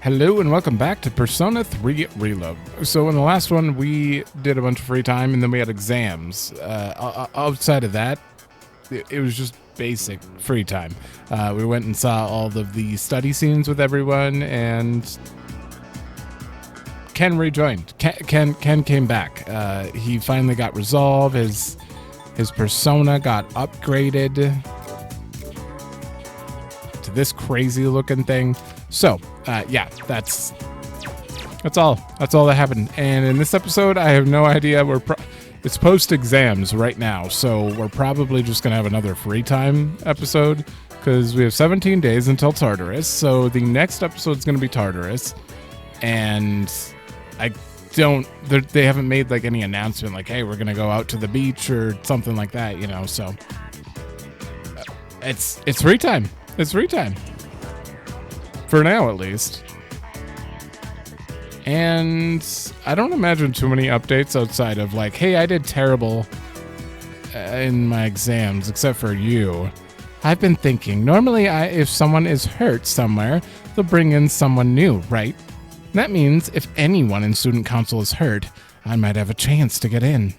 Hello and welcome back to Persona 3 Reload. So in the last one, we did a bunch of free time and then we had exams. Outside of that, it was just basic free time. We went and saw all of the study scenes with everyone, and Ken rejoined. Ken came back. He finally got resolved. His persona got upgraded to this crazy looking thing. So, yeah, that's all that happened. And in this episode, I have no idea. It's post exams right now, so we're probably just gonna have another free time episode because we have 17 days until Tartarus. So the next episode is gonna be Tartarus, and they haven't made like any announcement like, hey, we're gonna go out to the beach or something like that, you know. So it's free time. It's free time. For now, at least. And I don't imagine too many updates outside of like, hey, I did terrible in my exams, except for you. I've been thinking, normally if someone is hurt somewhere, they'll bring in someone new, right? That means if anyone in student council is hurt, I might have a chance to get in.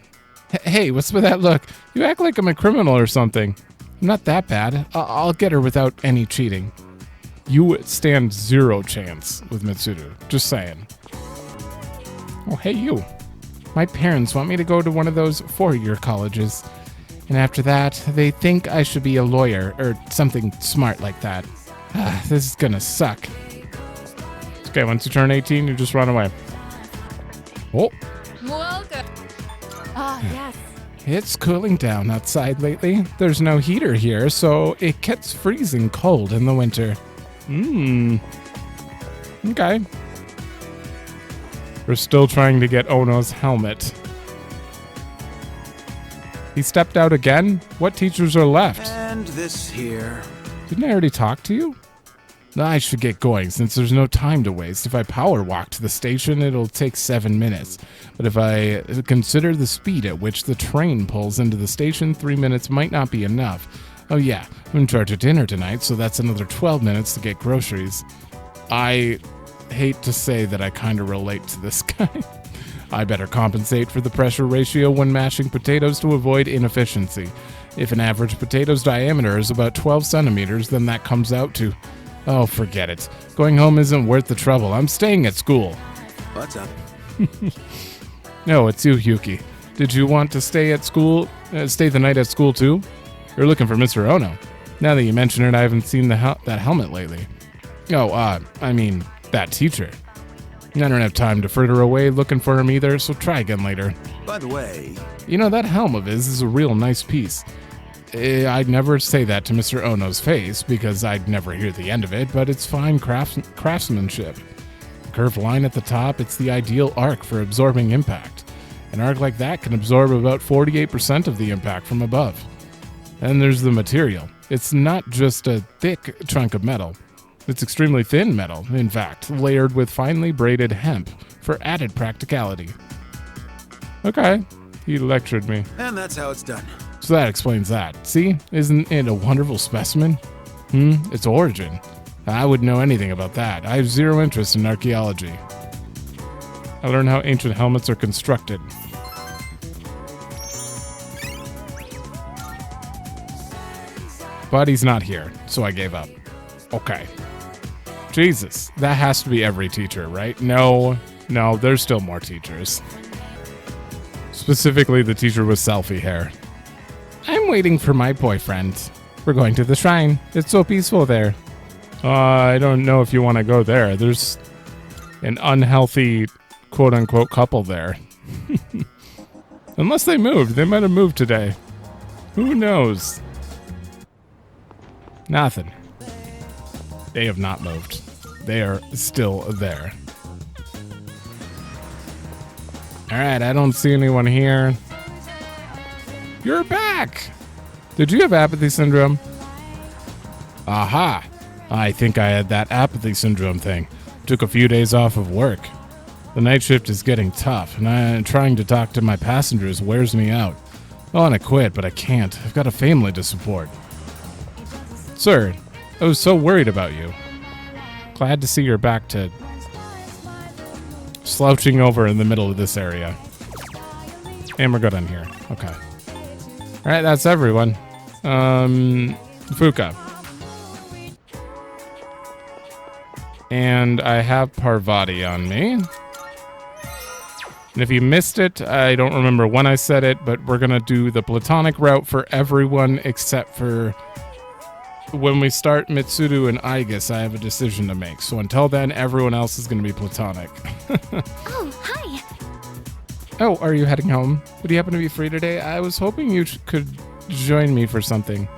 Hey, what's with that look? You act like I'm a criminal or something. I'm not that bad. I'll get her without any cheating. You stand zero chance with Mitsuru. Just saying. Oh, hey, you. My parents want me to go to one of those four-year colleges. And after that, they think I should be a lawyer or something smart like that. This is gonna suck. Okay, once you turn 18, you just run away. Oh. Welcome. Yes. It's cooling down outside lately. There's no heater here, so it gets freezing cold in the winter. Okay. We're still trying to get Ono's helmet. He stepped out again? What teachers are left? And this here. Didn't I already talk to you? I should get going since there's no time to waste. If I power walk to the station, it'll take 7 minutes. But if I consider the speed at which the train pulls into the station, 3 minutes might not be enough. Oh yeah, I'm in charge of dinner tonight, so that's another 12 minutes to get groceries. I hate to say that I kind of relate to this guy. I better compensate for the pressure ratio when mashing potatoes to avoid inefficiency. If an average potato's diameter is about 12 centimeters, then that comes out to... Oh, forget it. Going home isn't worth the trouble. I'm staying at school. What's up? No, it's you, Yuki. Did you want to stay at school? Stay the night at school too? You're looking for Mr. Ono. Now that you mention it, I haven't seen that helmet lately. Oh, I mean, that teacher. I don't have time to fritter away looking for him either, so try again later. By the way... You know, that helm of his is a real nice piece. I'd never say that to Mr. Ono's face, because I'd never hear the end of it, but it's fine craftsmanship. The curved line at the top, it's the ideal arc for absorbing impact. An arc like that can absorb about 48% of the impact from above. And there's the material. It's not just a thick chunk of metal. It's extremely thin metal, in fact, layered with finely braided hemp for added practicality. Okay, he lectured me. And that's how it's done. So that explains that. See? Isn't it a wonderful specimen? Its origin. I wouldn't know anything about that. I have zero interest in archaeology. I learned how ancient helmets are constructed. But he's not here, so I gave up. Okay. Jesus, that has to be every teacher, right? No, there's still more teachers. Specifically the teacher with selfie hair. I'm waiting for my boyfriend. We're going to the shrine. It's so peaceful there. I don't know if you want to go there. There's an unhealthy, quote-unquote, couple there. Unless they moved. They might have moved today. Who knows? Nothing. They have not moved. They are still there. Alright, I don't see anyone here. You're back! Did you have apathy syndrome? Aha! I think I had that apathy syndrome thing. Took a few days off of work. The night shift is getting tough, and trying to talk to my passengers wears me out. I want to quit, but I can't. I've got a family to support. Sir, I was so worried about you. Glad to see you're back to slouching over in the middle of this area. And we're good on here. Okay. Alright, that's everyone. Fuka. And I have Parvati on me. And if you missed it, I don't remember when I said it, but we're going to do the platonic route for everyone except for when we start Mitsuru and Aigis. I have a decision to make. So until then, everyone else is going to be platonic. Oh, hi. Oh, are you heading home? Would you happen to be free today? I was hoping you could join me for something.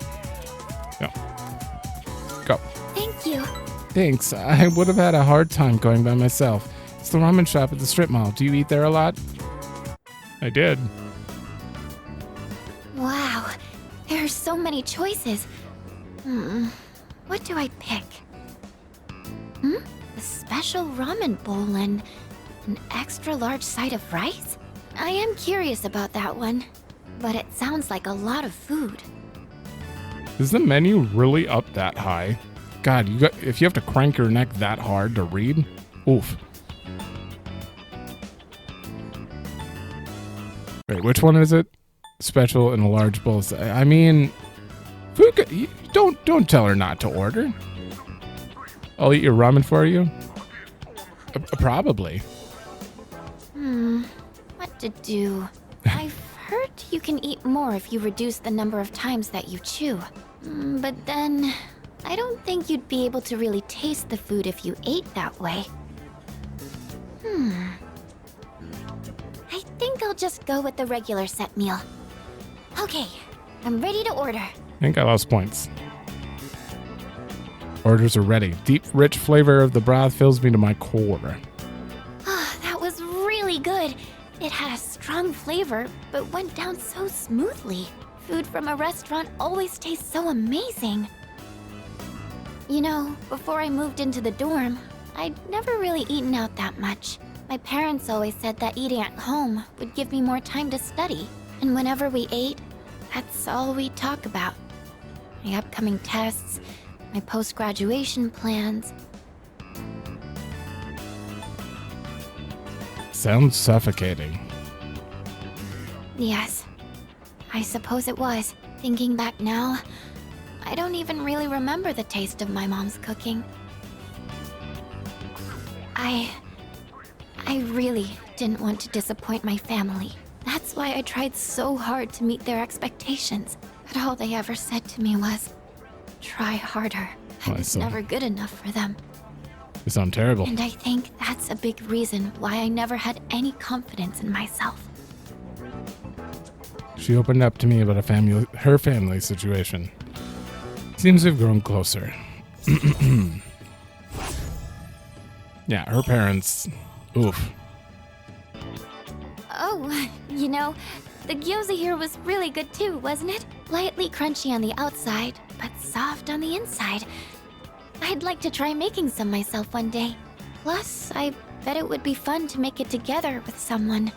No. Go. Thank you. Thanks. I would have had a hard time going by myself. It's the ramen shop at the strip mall. Do you eat there a lot? I did. Wow. There are so many choices. What do I pick? A special ramen bowl and an extra large side of rice? I am curious about that one, but it sounds like a lot of food. Is the menu really up that high? God, if you have to crank your neck that hard to read, oof. Wait, which one is it? Special and a large bowl. I mean, Fuka, don't tell her not to order. I'll eat your ramen for you. Probably. What to do? I've heard you can eat more if you reduce the number of times that you chew. But then, I don't think you'd be able to really taste the food if you ate that way. I think I'll just go with the regular set meal. Okay, I'm ready to order. I think I lost points. Orders are ready. Deep, rich flavor of the broth fills me to my core. That was really good. It had a strong flavor, but went down so smoothly. Food from a restaurant always tastes so amazing. You know, before I moved into the dorm, I'd never really eaten out that much. My parents always said that eating at home would give me more time to study. And whenever we ate, that's all we'd talk about. My upcoming tests, my post-graduation plans. Sounds suffocating. Yes, I suppose it was. Thinking back now, I don't even really remember the taste of my mom's cooking. I really didn't want to disappoint my family. That's why I tried so hard to meet their expectations. But all they ever said to me was, try harder. I was never good enough for them. You sound terrible. And I think that's a big reason why I never had any confidence in myself. She opened up to me about her family situation. Seems we've grown closer. Yeah, her parents. Oof. Oh, you know, the gyoza here was really good too, wasn't it? Lightly crunchy on the outside, but soft on the inside. I'd like to try making some myself one day. Plus, I bet it would be fun to make it together with someone.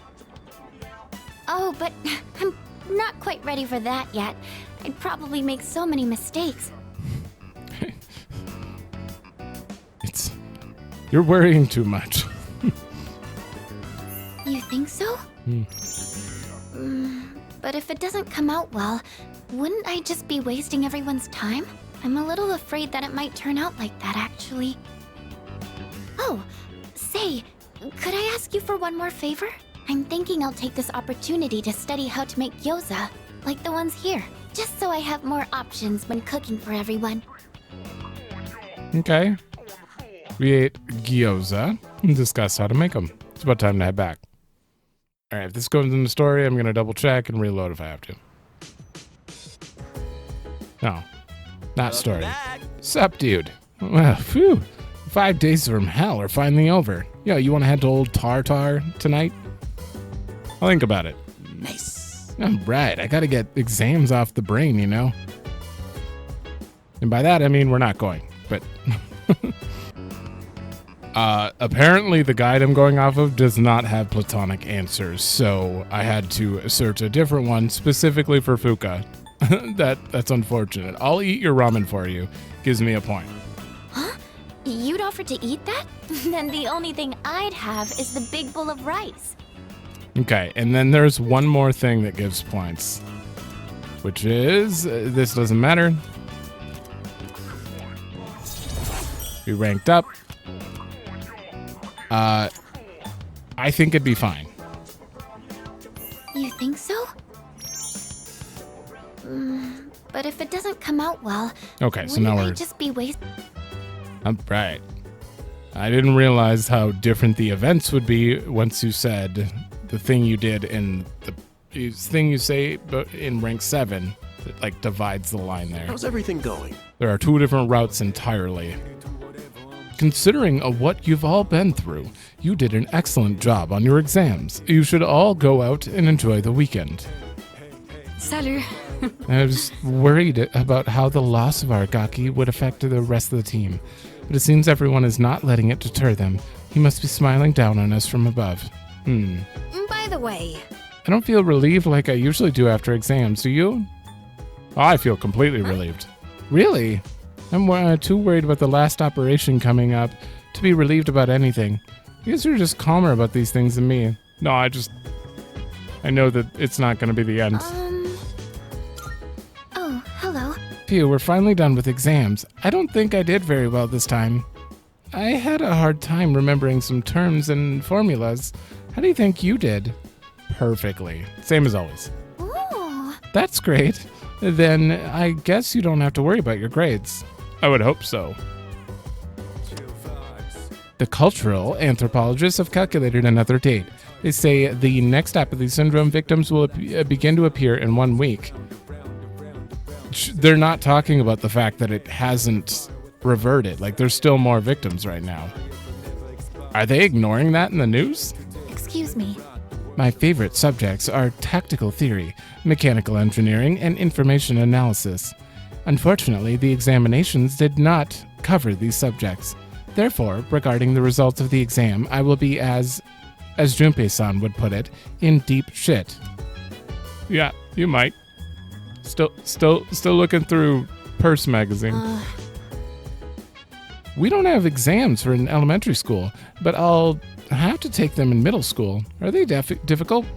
Oh, but I'm not quite ready for that yet. I'd probably make so many mistakes. You're worrying too much. You think so? But if it doesn't come out well, wouldn't I just be wasting everyone's time? I'm a little afraid that it might turn out like that, actually. Oh, say, could I ask you for one more favor? I'm thinking I'll take this opportunity to study how to make gyoza, like the ones here, just so I have more options when cooking for everyone. Okay. We ate gyoza and discussed how to make them. It's about time to head back. Alright, if this goes in the story, I'm going to double check and reload if I have to. No. Not story. Sup, dude? Well, phew. 5 days from hell are finally over. Yo, you want to head to old Tartar tonight? I'll think about it. Nice. Right, I gotta get exams off the brain, you know? And by that, I mean we're not going, but... apparently the guide I'm going off of does not have platonic answers, so I had to search a different one specifically for Fuka. That's unfortunate. I'll eat your ramen for you. Gives me a point. Huh? You'd offer to eat that? Then the only thing I'd have is the big bowl of rice. Okay, and then there's one more thing that gives points, which is, this doesn't matter. We ranked up. I think it'd be fine. You think so? But if it doesn't come out well, Okay, so wouldn't now I we're... just be wasted? Right. I didn't realize how different the events would be once you said the thing you did in the thing you say in rank 7 that like divides the line there. How's everything going? There are two different routes entirely. Considering what you've all been through, you did an excellent job on your exams. You should all go out and enjoy the weekend. Salut. I was worried about how the loss of Argaki would affect the rest of the team, but it seems everyone is not letting it deter them. He must be smiling down on us from above. By the way, I don't feel relieved like I usually do after exams, do you? Oh, I feel completely relieved. Really? I'm too worried about the last operation coming up to be relieved about anything. You guys are just calmer about these things than me. No, I know that it's not going to be the end. Oh, hello. Phew, we're finally done with exams. I don't think I did very well this time. I had a hard time remembering some terms and formulas. How do you think you did? Perfectly. Same as always. Ooh. That's great. Then I guess you don't have to worry about your grades. I would hope so. The cultural anthropologists have calculated another date. They say the next apathy syndrome victims will begin to appear in 1 week. They're not talking about the fact that it hasn't reverted. Like, there's still more victims right now. Are they ignoring that in the news? Excuse me. My favorite subjects are tactical theory, mechanical engineering, and information analysis. Unfortunately, the examinations did not cover these subjects. Therefore, regarding the results of the exam, I will be as Junpei-san would put it, in deep shit. Yeah, you might. Still looking through Purse magazine. We don't have exams for an elementary school, but I'll have to take them in middle school. Are they difficult?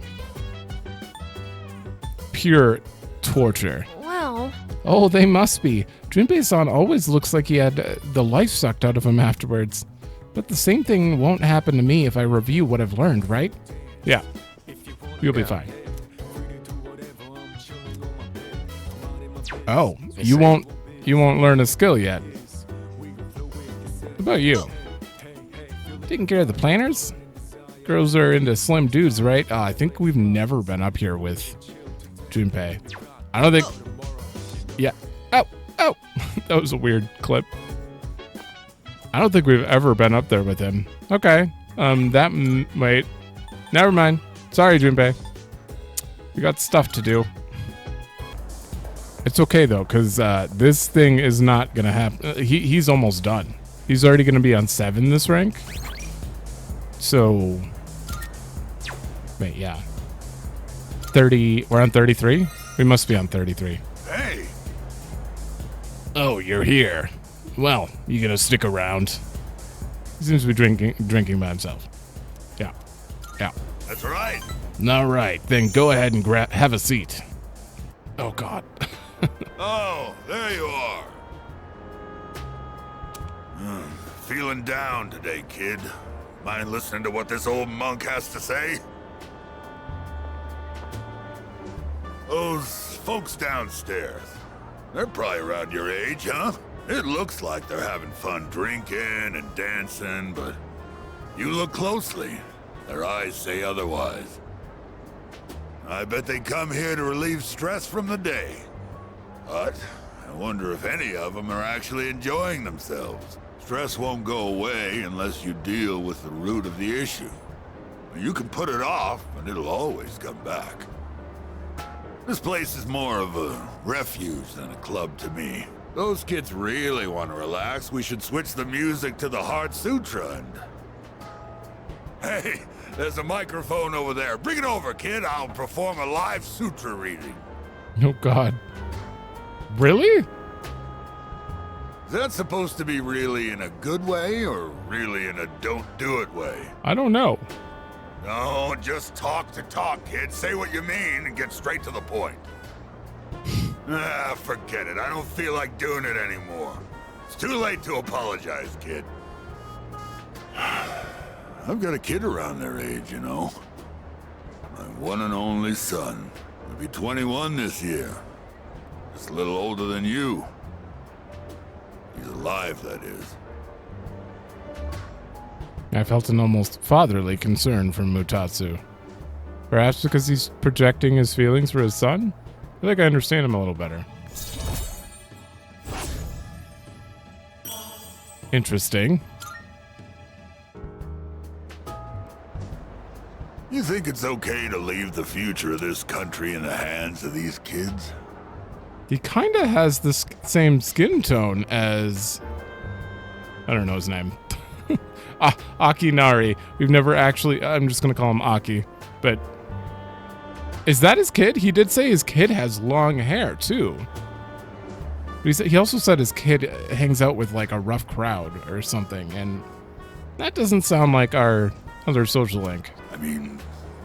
Pure torture. well, Oh, they must be. Junpei-san always looks like he had the life sucked out of him afterwards. But the same thing won't happen to me if I review what I've learned, right? Yeah. You'll be fine. Oh, you won't learn a skill yet. What about you? Taking care of the planners? Girls are into slim dudes, right? I think we've never been up here with Junpei. I don't think... Yeah. Oh! That was a weird clip. I don't think we've ever been up there with him. Okay. Wait. Never mind. Sorry, Junpei. We got stuff to do. It's okay, though, because this thing is not going to happen. He's almost done. He's already going to be on 7 this rank. So... Wait, yeah. 30... We're on 33? We must be on 33. Hey! Oh, you're here. Well, you gonna stick around? He seems to be drinking by himself. Yeah. That's right. All right, then go ahead and have a seat. Oh, God. Oh, there you are. Feeling down today, kid. Mind listening to what this old monk has to say? Those folks downstairs, they're probably around your age, huh? It looks like they're having fun drinking and dancing, but you look closely, their eyes say otherwise. I bet they come here to relieve stress from the day. But I wonder if any of them are actually enjoying themselves. Stress won't go away unless you deal with the root of the issue. You can put it off, and it'll always come back. This place is more of a refuge than a club to me. Those kids really want to relax. We should switch the music to the Heart Sutra and... Hey, there's a microphone over there. Bring it over, kid. I'll perform a live sutra reading. Oh, God. Really? Is that supposed to be really in a good way or really in a don't do it way? I don't know. No, just talk to talk, kid. Say what you mean and get straight to the point. Forget it. I don't feel like doing it anymore. It's too late to apologize, kid. I've got a kid around their age, you know. My one and only son. He'll be 21 this year. Just a little older than you. He's alive, that is. I felt an almost fatherly concern from Mutatsu. Perhaps because he's projecting his feelings for his son? I feel like I understand him a little better. Interesting. You think it's okay to leave the future of this country in the hands of these kids? He kind of has the same skin tone as... I don't know his name. Akinari. We've never actually... I'm just going to call him Aki. But... Is that his kid? He did say his kid has long hair, too. But he also said his kid hangs out with, like, a rough crowd or something. And that doesn't sound like our other social link. I mean,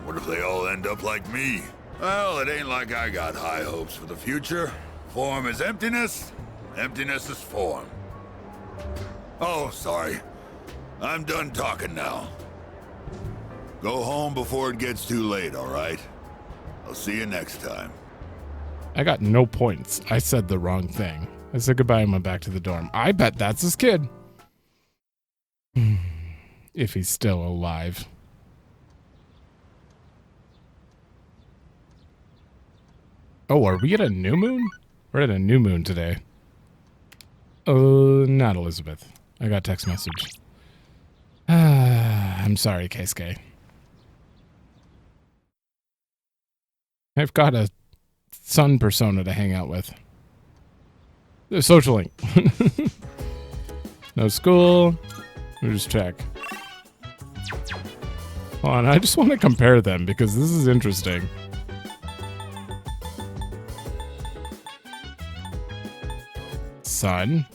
what if they all end up like me? Well, it ain't like I got high hopes for the future. Form is emptiness. Emptiness is form. Oh, sorry. I'm done talking now. Go home before it gets too late, all right? I'll see you next time. I got no points. I said the wrong thing. I said goodbye and went back to the dorm. I bet that's his kid. If he's still alive. Oh, are we at a new moon? We're at a new moon today. Oh, not Elizabeth. I got a text message. I'm sorry, Keisuke. I've got a sun persona to hang out with. The social link. No school. We'll just check. Hold on, I just want to compare them because this is interesting. Sun.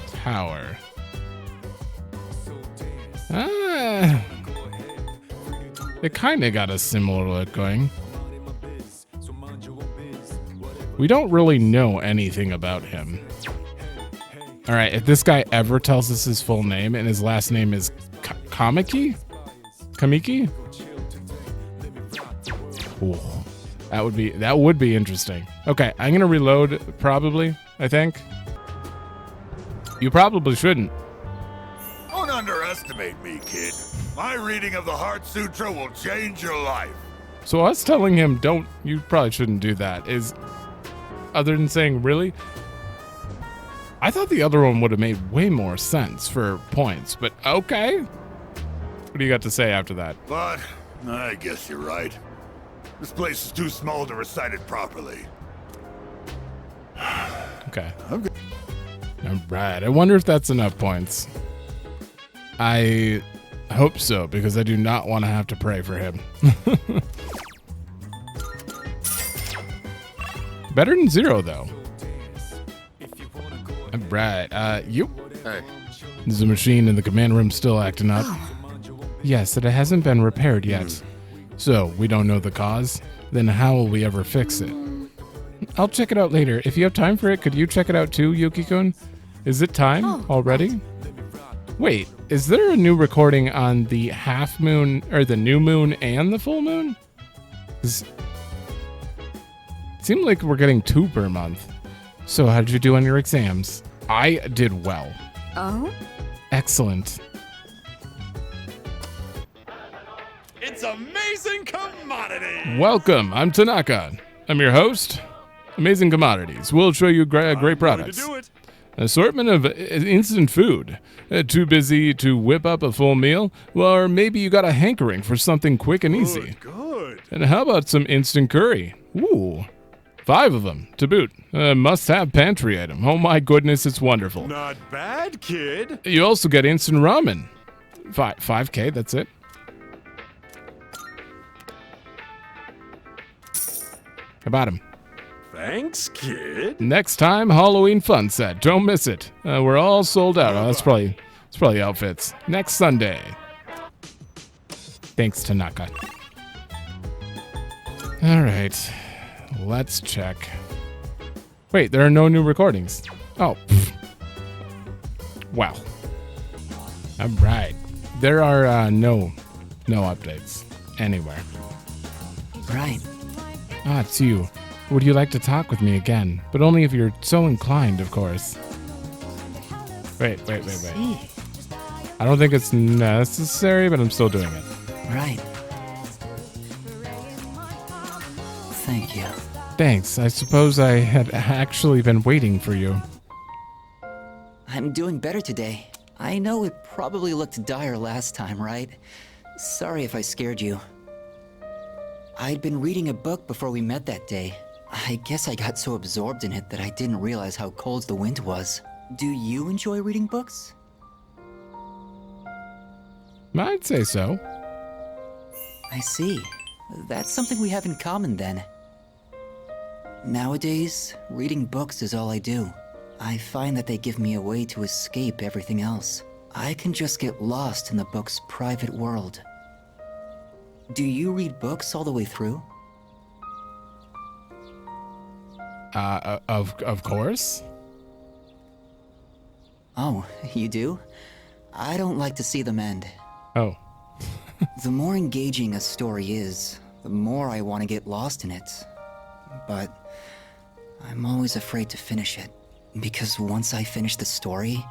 Tower. It kind of got a similar look going. We don't really know anything about him. Alright, if this guy ever tells us his full name and his last name is Kamiki? Ooh, that would be interesting. Okay, I'm gonna reload probably, I think. You probably shouldn't. Don't underestimate me, kid. My reading of the Heart Sutra will change your life. So us telling him you probably shouldn't do that is, other than saying really, I thought the other one would have made way more sense for points, but okay. What do you got to say after that? But I guess you're right. This place is too small to recite it properly. Okay. Alright, I wonder if that's enough points. I hope so, because I do not want to have to pray for him. Better than 0, though. Alright, you? Hey. Is the machine in the command room still acting up? Yes, that it hasn't been repaired yet. So, we don't know the cause? Then how will we ever fix it? I'll check it out later. If you have time for it, could you check it out too, Yuki-kun? Is it time already? Wait, is there a new recording on the half moon, or the new moon and the full moon? It seemed like we're getting 2 per month. So how did you do on your exams? I did well. Oh? Excellent. It's amazing commodity. Welcome, I'm Tanaka. I'm your host. Amazing Commodities. We'll show you great products. To do it. An assortment of instant food. Too busy to whip up a full meal? Well, or maybe you got a hankering for something quick and easy. Good. And how about some instant curry? Ooh, 5 of them to boot. Must-have pantry item. Oh my goodness, it's wonderful. Not bad, kid. You also get instant ramen. 5K, that's it. How about him? Thanks, kid. Next time, Halloween fun set. Don't miss it. We're all sold out. Oh, that's probably outfits. Next Sunday. Thanks, Tanaka. All right. Let's check. Wait, there are no new recordings. Oh. Pfft. Well. All right. There are no updates anywhere. Right. Ah, it's you. Would you like to talk with me again? But only if you're so inclined, of course. Wait. I don't think it's necessary, but I'm still doing it. Right. Thank you. Thanks. I suppose I had actually been waiting for you. I'm doing better today. I know it probably looked dire last time, right? Sorry if I scared you. I'd been reading a book before we met that day. I guess I got so absorbed in it that I didn't realize how cold the wind was. Do you enjoy reading books? I'd say so. I see. That's something we have in common then. Nowadays, reading books is all I do. I find that they give me a way to escape everything else. I can just get lost in the book's private world. Do you read books all the way through? Of course. Oh, you do? I don't like to see them end. Oh. The more engaging a story is, the more I want to get lost in it. But I'm always afraid to finish it, because once I finish the story,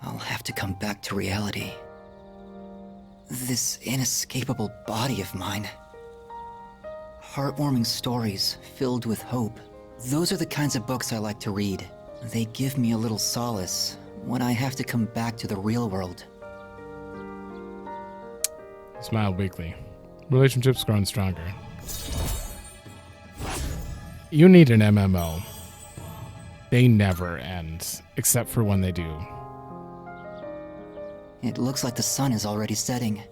I'll have to come back to reality. This inescapable body of mine. Heartwarming stories filled with hope. Those are the kinds of books I like to read. They give me a little solace when I have to come back to the real world. Smile weakly. Relationships growing stronger. You need an MMO. They never end, except for when they do. It looks like the sun is already setting.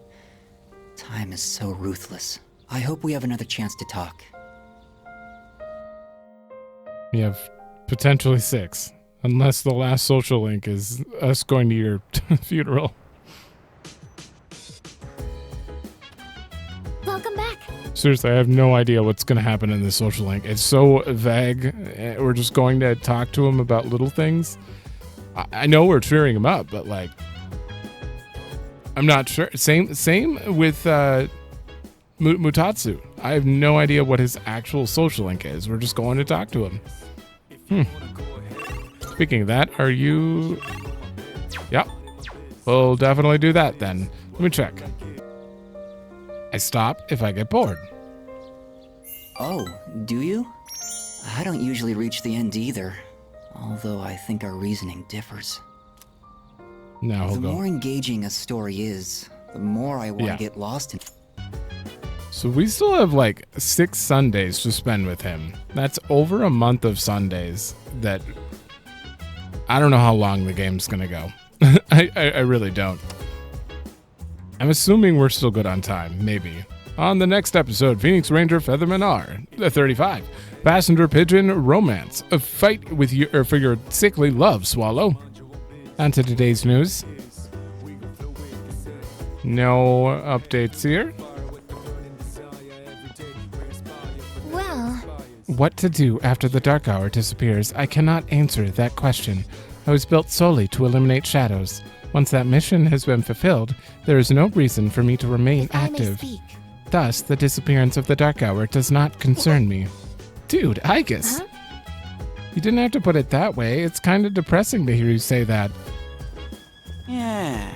Time is so ruthless. I hope we have another chance to talk. You have potentially 6, unless the last social link is us going to your funeral. Welcome back. Seriously, I have no idea what's going to happen in this social link. It's so vague. We're just going to talk to him about little things. I know we're cheering him up, but like, I'm not sure. Same with Mutatsu. I have no idea what his actual social link is. We're just going to talk to him. Speaking of that, are you... Yep. We'll definitely do that then. Let me check. I stop if I get bored. Oh, do you? I don't usually reach the end either, although I think our reasoning differs. No, The hold more on. engaging a story is, the more I want Yeah. to get lost in. So we still have like 6 Sundays to spend with him. That's over a month of Sundays that I don't know how long the game's gonna go. I really don't. I'm assuming we're still good on time, maybe. On the next episode, Phoenix Ranger Featherman R, 35. Passenger Pigeon Romance. A fight with you for your sickly love, Swallow. On to today's news. No updates here. Well, What to do after the dark hour disappears? I cannot answer that question. I was built solely to eliminate shadows. Once that mission has been fulfilled, there is no reason for me to remain if I may active. speak. Thus, the disappearance of the dark hour does not concern me. Dude, Igus! Huh? You didn't have to put it that way. It's kind of depressing to hear you say that. Yeah.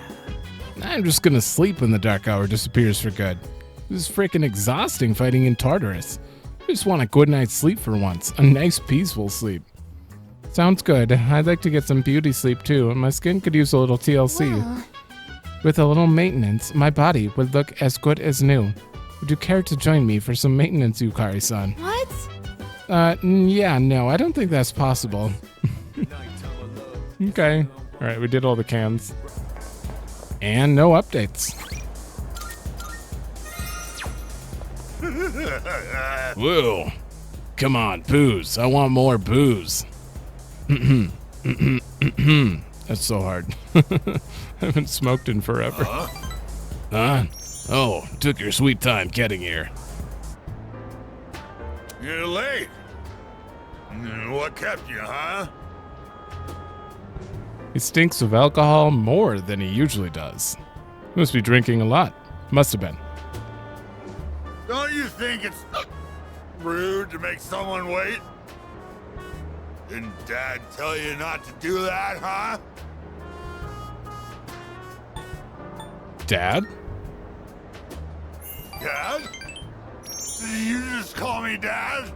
I'm just gonna sleep when the dark hour disappears for good. This is freaking exhausting fighting in Tartarus. I just want a good night's sleep for once. A nice, peaceful sleep. Sounds good. I'd like to get some beauty sleep too, and my skin could use a little TLC. Well, With a little maintenance, my body would look as good as new. Would you care to join me for some maintenance, Yukari-san? what? Yeah, no, I don't think that's possible. Okay. Alright, we did all the cans. And no updates. Whoa. Come on, booze. I want more booze. That's so hard. I haven't smoked in forever. Huh? Oh, took your sweet time getting here. You're late. What kept you, huh? He stinks of alcohol more than he usually does. He must be drinking a lot. Must have been. Don't you think it's rude to make someone wait? Didn't Dad tell you not to do that, huh? Dad? Dad? Did you just call me Dad?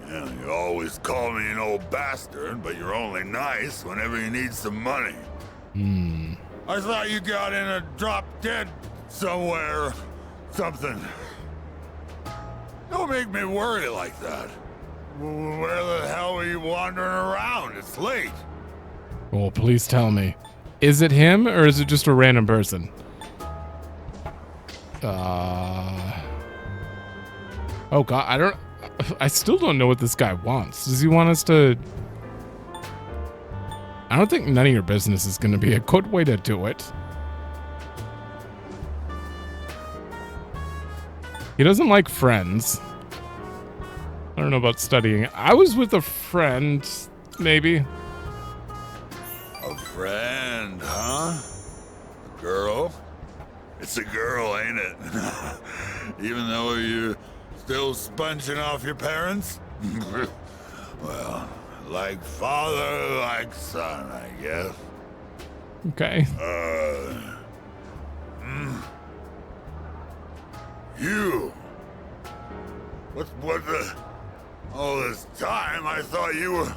Yeah, you always call me an old bastard, but you're only nice whenever you need some money. I thought you got in a drop dead somewhere. Something. Don't make me worry like that. Where the hell are you wandering around? It's late. Oh, please tell me. Is it him or is it just a random person? Oh god, I still don't know what this guy wants. Does he want us to... I don't think none of your business is going to be a good way to do it. He doesn't like friends. I don't know about studying. I was with a friend, maybe. A friend, huh? A girl? It's a girl, ain't it? Even though you're still sponging off your parents? Well, like father, like son, I guess. Okay. You. What the... All this time, I thought you were...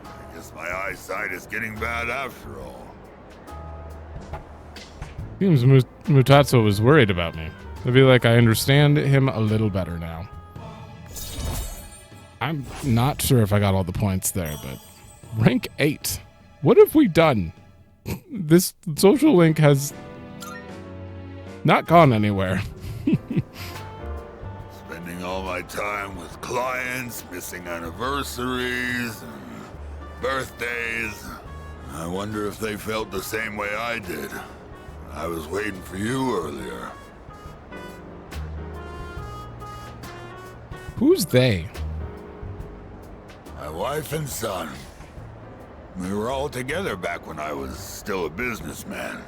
I guess my eyesight is getting bad after all. Seems Mutatsu was worried about me. I feel like I understand him a little better now. I'm not sure if I got all the points there, but... Rank 8. What have we done? This social link has... not gone anywhere. Spending all my time with clients, missing anniversaries, and birthdays. I wonder if they felt the same way I did. I was waiting for you earlier. Who's they? My wife and son. We were all together back when I was still a businessman.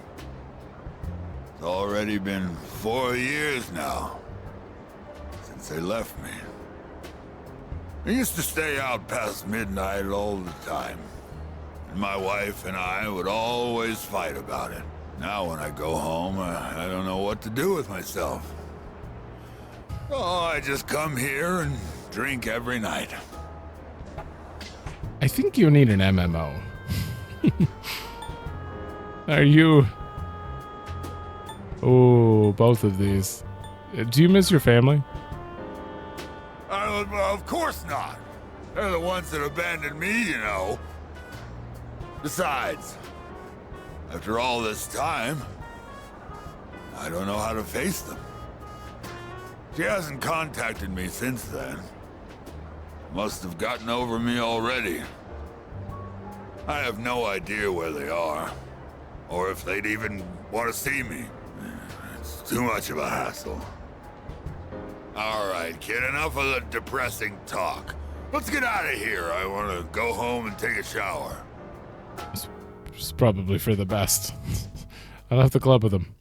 It's already been 4 years now since they left me. I used to stay out past midnight all the time. And my wife and I would always fight about it. Now when I go home, I don't know what to do with myself. Oh, I just come here and drink every night. I think you need an MMO. Are you... Oh, both of these. Do you miss your family? Of course not. They're the ones that abandoned me, you know. Besides, after all this time, I don't know how to face them. She hasn't contacted me since then. Must have gotten over me already. I have no idea where they are, or if they'd even want to see me. It's too much of a hassle. All right, kid, enough of the depressing talk. Let's get out of here. I want to go home and take a shower. It's probably for the best. I left the club with him.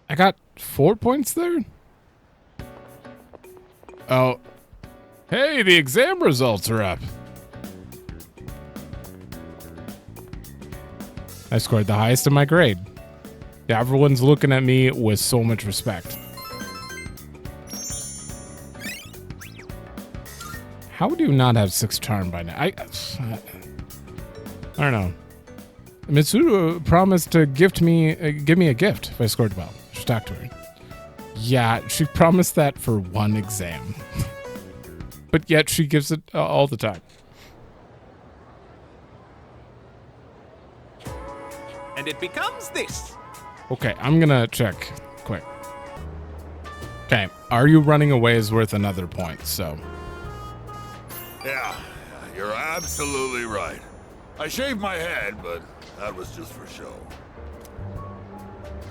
I got 4 points there? Oh. Hey, the exam results are up. I scored the highest in my grade. Yeah, everyone's looking at me with so much respect. How do you not have 6 charm by now? I don't know. Mitsuru promised to give me a gift if I scored well. I should talk to her. Yeah, she promised that for one exam. But yet she gives it all the time. And it becomes this. Okay, I'm gonna check quick. Okay, are you running away is worth another point, so. Yeah, you're absolutely right. I shaved my head, but that was just for show.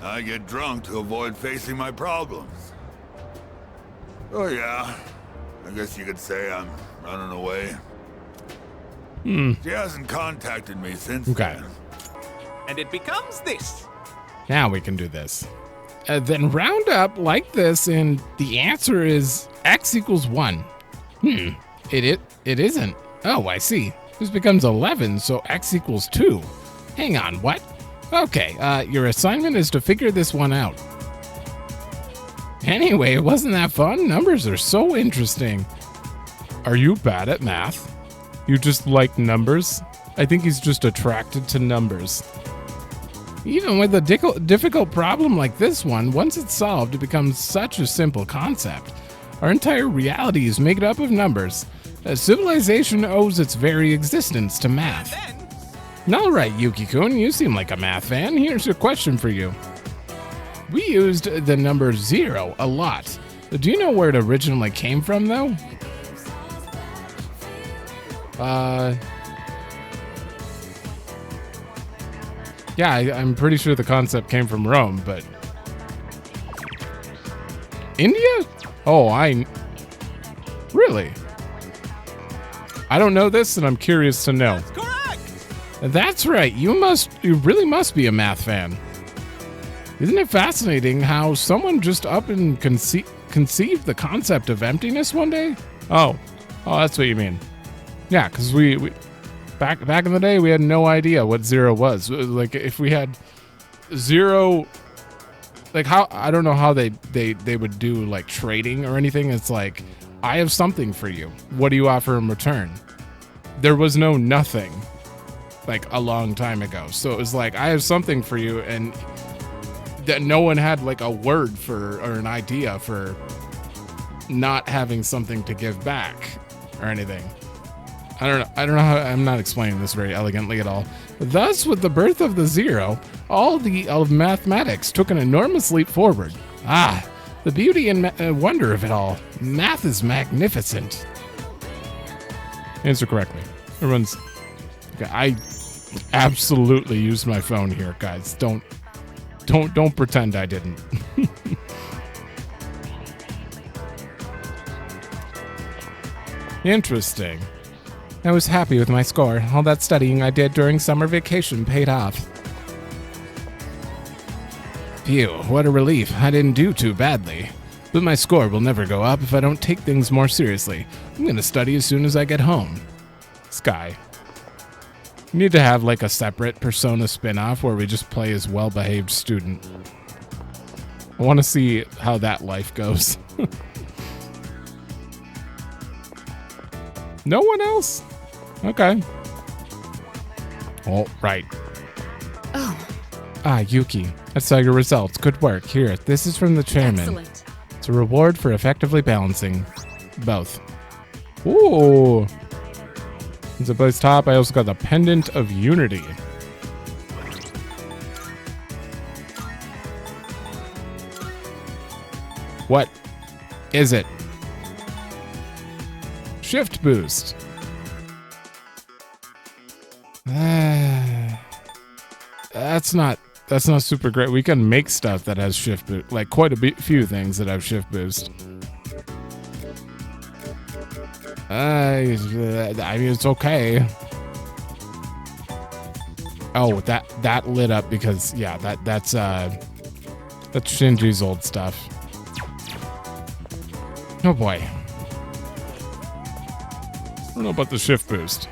I get drunk to avoid facing my problems. Oh yeah, I guess you could say I'm running away. She hasn't contacted me since Okay. then. And it becomes this. Now we can do this. Then round up like this, and the answer is x equals 1. It isn't. Oh, I see. This becomes 11, so x equals 2. Hang on, what? Okay, your assignment is to figure this one out. Anyway, wasn't that fun? Numbers are so interesting. Are you bad at math? You just like numbers? I think he's just attracted to numbers. Even with a difficult problem like this one, once it's solved, it becomes such a simple concept. Our entire reality is made up of numbers. A civilization owes its very existence to math. All right, Yuki-kun, you seem like a math fan. Here's a question for you. We used the number 0 a lot. Do you know where it originally came from, though? Yeah, I'm pretty sure the concept came from Rome, but... India? Oh, Really? I don't know this, and I'm curious to know. Correct! That's right, you really must be a math fan. Isn't it fascinating how someone just up and conceived the concept of emptiness one day? Oh, that's what you mean. Yeah, because we back in the day, we had no idea what 0 was. Like, if we had 0, like, how, I don't know how they would do like trading or anything. It's like, I have something for you. What do you offer in return? There was no nothing like a long time ago. So it was like, I have something for you, and that no one had like a word for or an idea for not having something to give back or anything. I don't know how, I'm not explaining this very elegantly at all. Thus, with the birth of the 0, all of mathematics took an enormous leap forward. The beauty and wonder of it all. Math is magnificent. Answer correctly. Everyone's... Okay, I absolutely used my phone here, guys. Don't pretend I didn't. Interesting. I was happy with my score. All that studying I did during summer vacation paid off. Phew, what a relief. I didn't do too badly. But my score will never go up if I don't take things more seriously. I'm gonna study as soon as I get home. Sky. We need to have like a separate Persona spin-off where we just play as well-behaved student. I want to see how that life goes. No one else? Okay. Oh, right. Oh, Yuki. I saw your results. Good work. Here, this is from the chairman. excellent. It's a reward for effectively balancing both. Ooh. Since it plays top, I also got the Pendant of Unity. What is it? Shift boost. That's not super great. We can make stuff that has shift boost, like quite a few things that have shift boost. I mean, it's okay. Oh, that lit up because yeah, that's Shinji's old stuff. Oh boy. I don't know about the shift boost.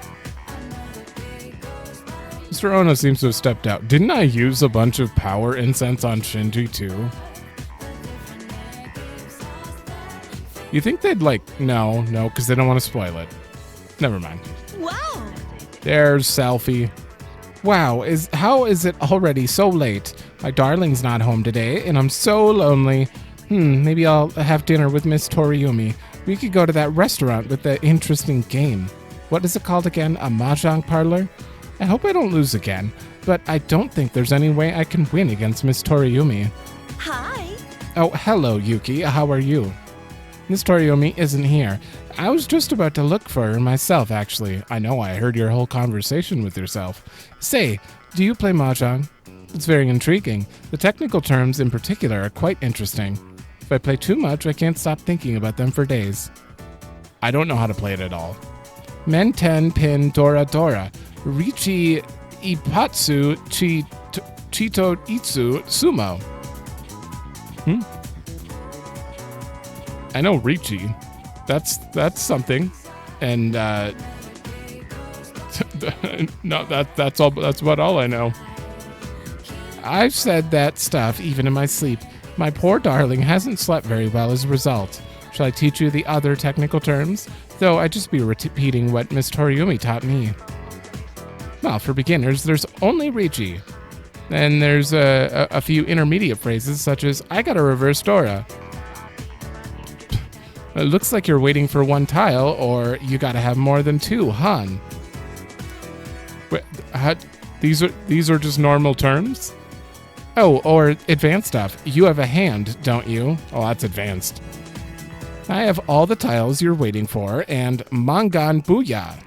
Mr. Ono seems to have stepped out. Didn't I use a bunch of power incense on Shinji too? You think they'd like... No, because they don't want to spoil it. Never mind. Wow! There's Selfie. Wow, how is it already so late? My darling's not home today, and I'm so lonely. Maybe I'll have dinner with Miss Toriumi. We could go to that restaurant with the interesting game. What is it called again? A mahjong parlor? I hope I don't lose again. but I don't think there's any way I can win against Miss Toriumi. Hi. Oh, hello, Yuki. How are you? Miss Toriumi isn't here. I was just about to look for her myself, actually. I know I heard your whole conversation with yourself. Say, do you play Mahjong? It's very intriguing. The technical terms in particular are quite interesting. If I play too much, I can't stop thinking about them for days. I don't know how to play it at all. Menten pin Dora Dora. Richi Ipatsu Chito Itsu Sumo. I know Richi. That's something. And no, that's all. That's about all I know. I've said that stuff even in my sleep. My poor darling hasn't slept very well as a result. Shall I teach you the other technical terms? Though I'd just be repeating what Miss Toriumi taught me. Well, for beginners, there's only Richi. Then there's a few intermediate phrases such as, I got a reverse Dora. It looks like you're waiting for one tile, or you gotta have more than two, hon. Wait, these are just normal terms? Oh, or advanced stuff. You have a hand, don't you? Oh, that's advanced. I have all the tiles you're waiting for, and Mangan Booyah.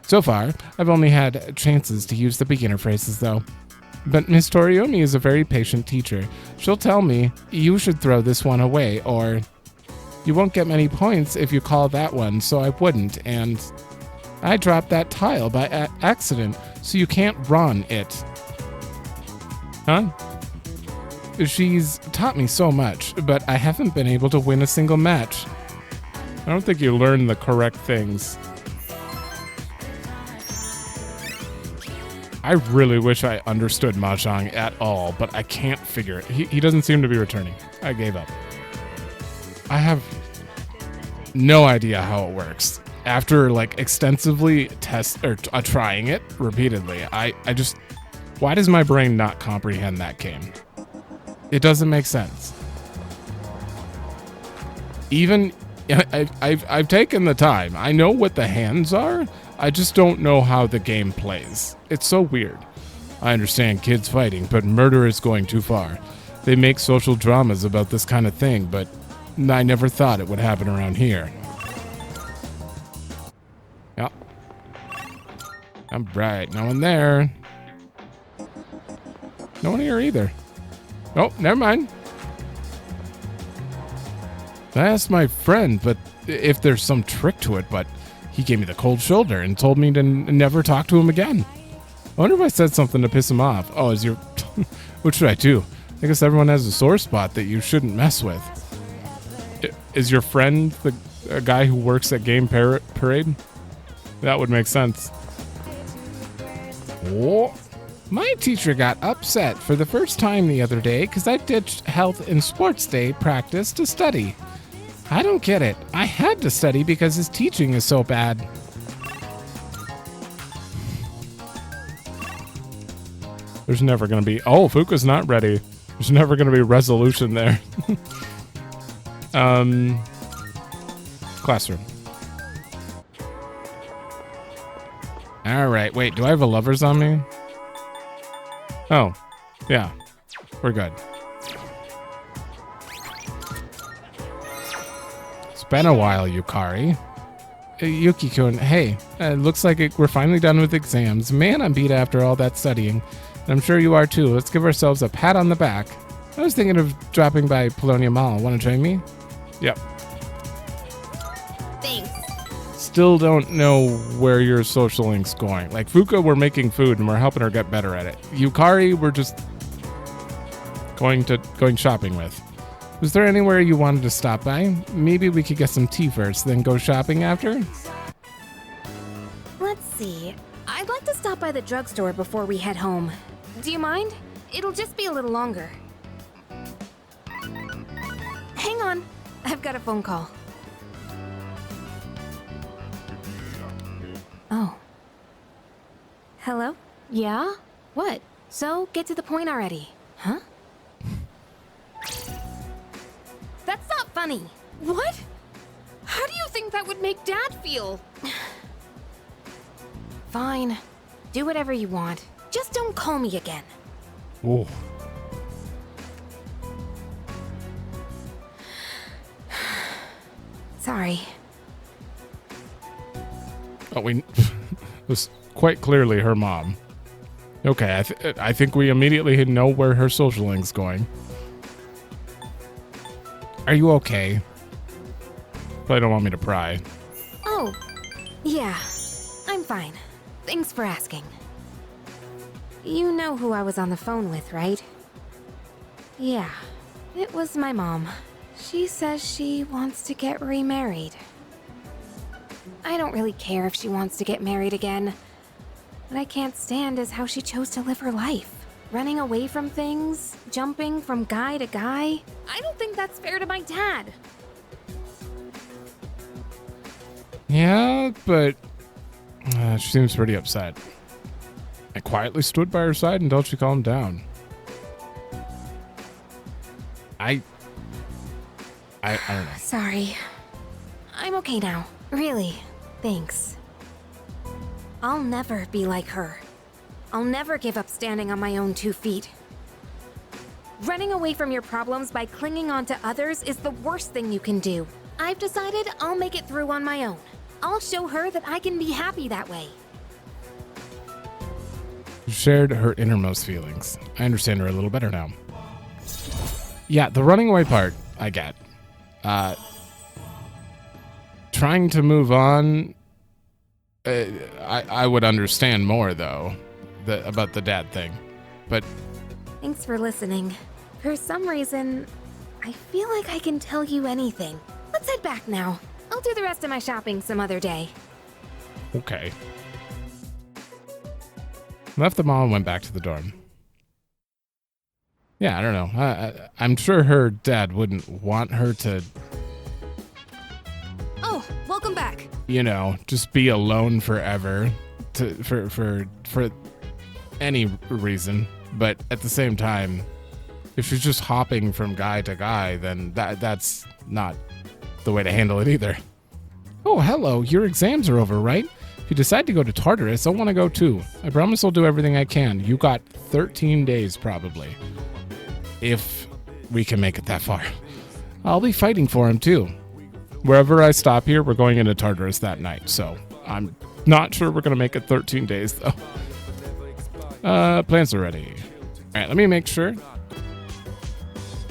So far, I've only had chances to use the beginner phrases, though. But Miss Toriumi is a very patient teacher. She'll tell me, you should throw this one away, or you won't get many points if you call that one, so I wouldn't, and I dropped that tile by accident, so you can't run it. Huh? She's taught me so much, but I haven't been able to win a single match. I don't think you learned the correct things. I really wish I understood Mahjong at all, but I can't figure it. He doesn't seem to be returning. I gave up. I have no idea how it works. After like extensively trying it repeatedly, I just, why does my brain not comprehend that game? It doesn't make sense. Even I've taken the time. I know what the hands are. I just don't know how the game plays. It's so weird. I understand kids fighting, but murder is going too far. They make social dramas about this kind of thing, but I never thought it would happen around here. Yep. I'm right. No one there. No one here either. Oh, never mind. I asked my friend, but if there's some trick to it, but he gave me the cold shoulder and told me to never talk to him again. I wonder if I said something to piss him off. Oh, is your... What should I do? I guess everyone has a sore spot that you shouldn't mess with. Is your friend a guy who works at Game Parade? That would make sense. Oh, my teacher got upset for the first time the other day because I ditched health and sports day practice to study. I don't get it. I had to study because his teaching is so bad. There's never going to be... Oh, Fuka's not ready. There's never going to be a resolution there. Classroom. All right. Wait, do I have a lovers on me? Oh, yeah. We're good. It's been a while, Yukari. Yuki-kun, hey. Looks like we're finally done with exams. Man, I'm beat after all that studying. And I'm sure you are too. Let's give ourselves a pat on the back. I was thinking of dropping by Polonia Mall. Want to join me? Yep. Thanks. Still don't know where your social link's going. Like Fuka, we're making food and we're helping her get better at it. Yukari, we're just going shopping with. Was there anywhere you wanted to stop by? Maybe we could get some tea first, then go shopping after? Let's see. I'd like to stop by the drugstore before we head home. Do you mind? It'll just be a little longer. Hang on. I've got a phone call. Oh. Hello? Yeah? What? So, get to the point already. Huh? That's not funny. What? How do you think that would make Dad feel? Fine. Do whatever you want. Just don't call me again. Oh. Sorry. Oh, we was quite clearly her mom. Okay, I think we immediately know where her social link's going. Are you okay? Probably don't want me to pry. Oh, yeah. I'm fine. Thanks for asking. You know who I was on the phone with, right? Yeah, it was my mom. She says she wants to get remarried. I don't really care if she wants to get married again. What I can't stand is how she chose to live her life. Running away from things, jumping from guy to guy. I don't think that's fair to my dad. Yeah, but she seems pretty upset. I quietly stood by her side until she calmed down. I don't know. Sorry. I'm okay now. Really. Thanks. I'll never be like her. I'll never give up standing on my own 2 feet. Running away from your problems by clinging on to others is the worst thing you can do. I've decided I'll make it through on my own. I'll show her that I can be happy that way. You shared her innermost feelings. I understand her a little better now. Yeah, the running away part, I get. Trying to move on, I would understand more, though, about the dad thing. But Thanks for listening. For some reason, I feel like I can tell you anything. Let's head back now. I'll do the rest of my shopping some other day. okay. Left the mall and went back to the dorm. Yeah, I don't know. I'm sure her dad wouldn't want her to, Oh, welcome back. you know, just be alone forever for any reason. But at the same time, if she's just hopping from guy to guy, then that's not the way to handle it either. Oh, hello. Your exams are over, right? If you decide to go to Tartarus, I want to go too. I promise I'll do everything I can. You got 13 days, probably. If we can make it that far. I'll be fighting for him, too. Wherever I stop here, we're going into Tartarus that night, so I'm not sure we're going to make it 13 days, though. Plans are ready. All right, let me make sure.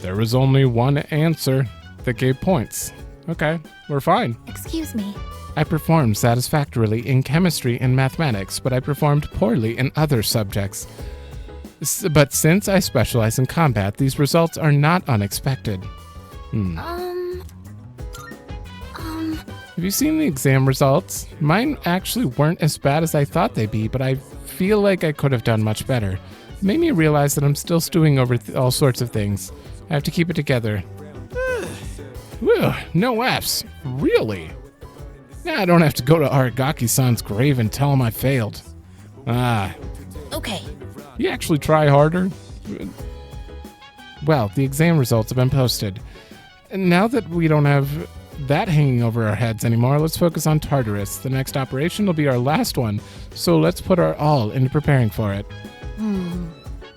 There was only one answer that gave points. Okay, we're fine. Excuse me. I performed satisfactorily in chemistry and mathematics, but I performed poorly in other subjects. But since I specialize in combat, these results are not unexpected. Have you seen the exam results? Mine actually weren't as bad as I thought they'd be, but I feel like I could have done much better. It made me realize that I'm still stewing over all sorts of things. I have to keep it together. Whew, no Fs. Really? Now I don't have to go to Aragaki-san's grave and tell him I failed. Okay. You actually try harder? Well, the exam results have been posted. And now that we don't have that hanging over our heads anymore, let's focus on Tartarus. The next operation will be our last one, so let's put our all into preparing for it.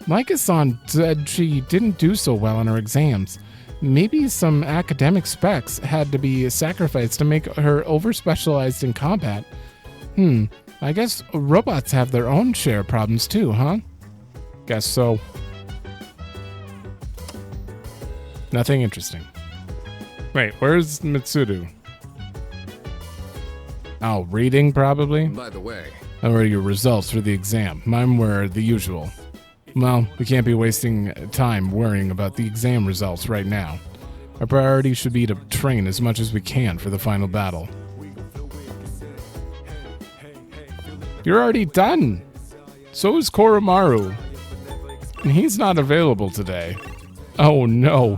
Micah-san said she didn't do so well on her exams. Maybe some academic specs had to be sacrificed to make her over-specialized in combat. I guess robots have their own share of problems too, huh? Guess so. Nothing interesting. Wait, where's Mitsuru? Oh, reading probably? By the way, How are your results for the exam? Mine were the usual. Well, we can't be wasting time worrying about the exam results right now. Our priority should be to train as much as we can for the final battle. You're already done! So is Koromaru. And he's not available today. Oh no.